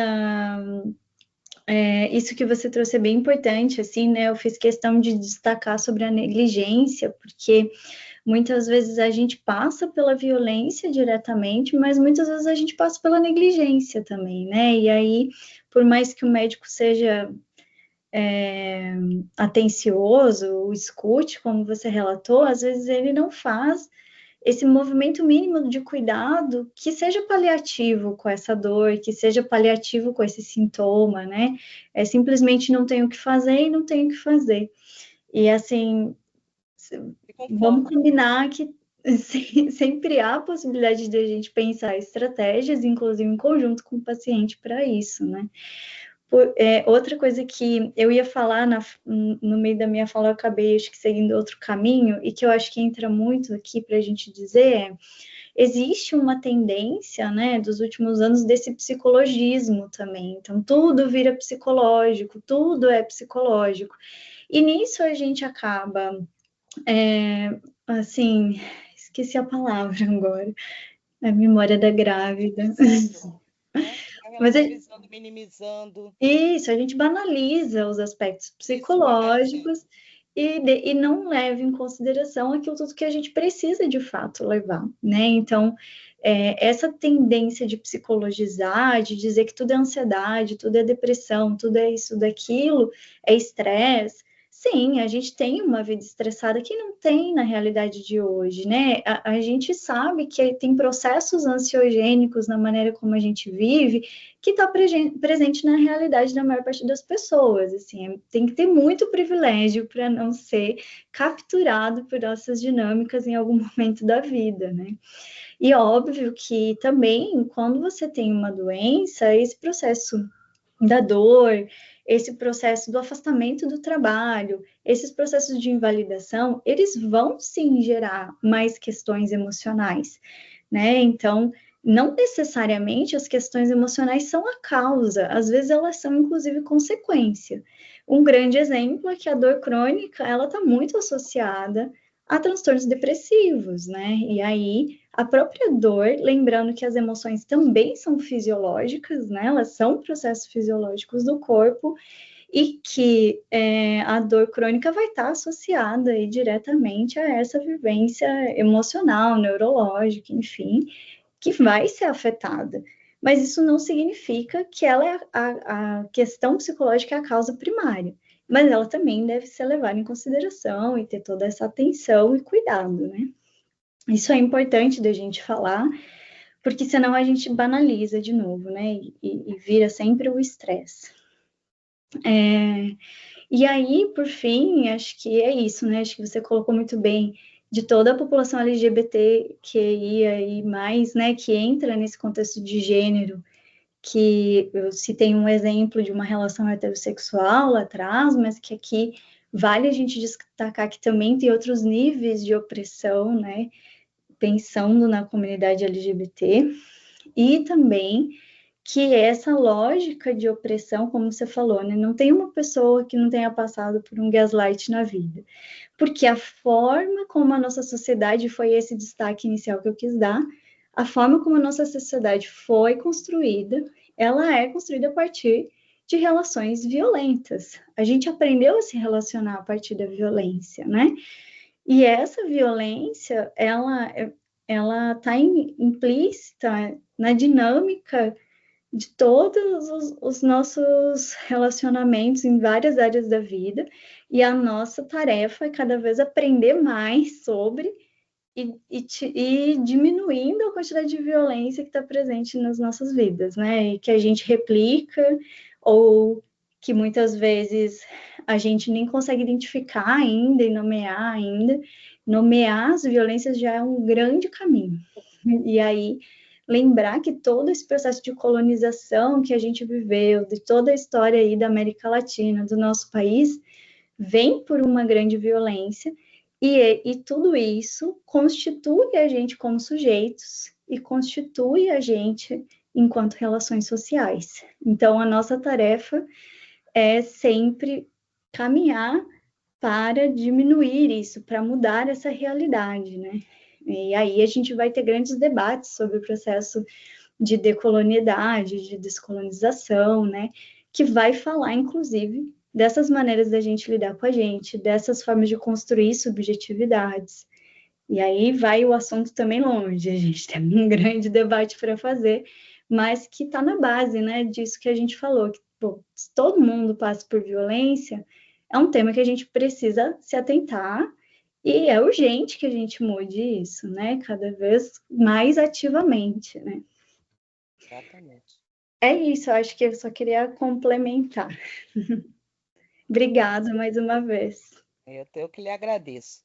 S2: isso que você trouxe é bem importante, assim, né? Eu fiz questão de destacar sobre a negligência, porque muitas vezes a gente passa pela violência diretamente, mas muitas vezes a gente passa pela negligência também, né? E aí, por mais que o médico seja atencioso, escute, como você relatou, às vezes ele não faz esse movimento mínimo de cuidado que seja paliativo com essa dor, que seja paliativo com esse sintoma, né? É simplesmente não tenho o que fazer e não tenho o que fazer. E assim, vamos combinar que sempre há a possibilidade de a gente pensar estratégias, inclusive em conjunto com o paciente, para isso, né? Outra coisa que eu ia falar no meio da minha fala, eu acabei acho que seguindo outro caminho, e que eu acho que entra muito aqui para a gente dizer existe uma tendência, né, dos últimos anos desse psicologismo também. Então, tudo vira psicológico, tudo é psicológico. E nisso a gente acaba, assim, esqueci a palavra agora, a memória da grávida.
S1: Né?
S2: Mas
S1: Relativizando, minimizando.
S2: isso, a gente banaliza os aspectos
S1: Isso, banaliza.
S2: psicológicos e não leva em consideração aquilo tudo que a gente precisa de fato levar, né? Então, essa tendência de psicologizar, de dizer que tudo é ansiedade, tudo é depressão, tudo é isso, daquilo, é estresse. Sim, a gente tem uma vida estressada que não tem na realidade de hoje, né? A gente sabe que tem processos ansiogênicos na maneira como a gente vive que está presente na realidade da maior parte das pessoas. Assim, tem que ter muito privilégio para não ser capturado por essas dinâmicas em algum momento da vida, né? E óbvio que também, quando você tem uma doença, esse processo da dor, esse processo do afastamento do trabalho, esses processos de invalidação, eles vão sim gerar mais questões emocionais, né? Então, não necessariamente as questões emocionais são a causa, às vezes elas são inclusive consequência. Um grande exemplo é que a dor crônica, ela está muito associada a transtornos depressivos, né? E aí, a própria dor, lembrando que as emoções também são fisiológicas, né? Elas são processos fisiológicos do corpo, e que a dor crônica vai estar associada aí diretamente a essa vivência emocional, neurológica, enfim, que vai ser afetada. Mas isso não significa que ela é a questão psicológica é a causa primária, mas ela também deve ser levada em consideração e ter toda essa atenção e cuidado, né? Isso é importante da gente falar, porque senão a gente banaliza de novo, né? E vira sempre o estresse. E aí, por fim, acho que é isso, né? Acho que você colocou muito bem de toda a população LGBT que ia e mais, né? Que entra nesse contexto de gênero, que eu citei um exemplo de uma relação heterossexual lá atrás, mas que aqui vale a gente destacar que também tem outros níveis de opressão, né? Pensando na comunidade LGBT, e também que essa lógica de opressão, como você falou, né? Não tem uma pessoa que não tenha passado por um gaslight na vida, porque a forma como a nossa sociedade, foi esse destaque inicial que eu quis dar, a forma como a nossa sociedade foi construída, ela é construída a partir de relações violentas. A gente aprendeu a se relacionar a partir da violência, né? E essa violência, ela está implícita na dinâmica de todos os nossos relacionamentos em várias áreas da vida, e a nossa tarefa é cada vez aprender mais sobre e diminuindo a quantidade de violência que está presente nas nossas vidas, né? E que a gente replica, ou que muitas vezes a gente nem consegue identificar ainda e nomear ainda. Nomear as violências já é um grande caminho. E aí, lembrar que todo esse processo de colonização que a gente viveu, de toda a história aí da América Latina, do nosso país, vem por uma grande violência, e tudo isso constitui a gente como sujeitos e constitui a gente enquanto relações sociais. Então, a nossa tarefa é sempre caminhar para diminuir isso, para mudar essa realidade, né? E aí a gente vai ter grandes debates sobre o processo de decolonialidade, de descolonização, né? Que vai falar, inclusive, dessas maneiras da gente lidar com a gente, dessas formas de construir subjetividades. E aí vai o assunto também longe, a gente tem um grande debate para fazer, mas que está na base, né, disso que a gente falou, que pô, se todo mundo passa por violência, é um tema que a gente precisa se atentar, e é urgente que a gente mude isso, né, cada vez mais ativamente, né.
S1: Exatamente.
S2: É isso, eu acho que eu só queria complementar. Obrigada mais uma vez.
S1: Eu que lhe agradeço.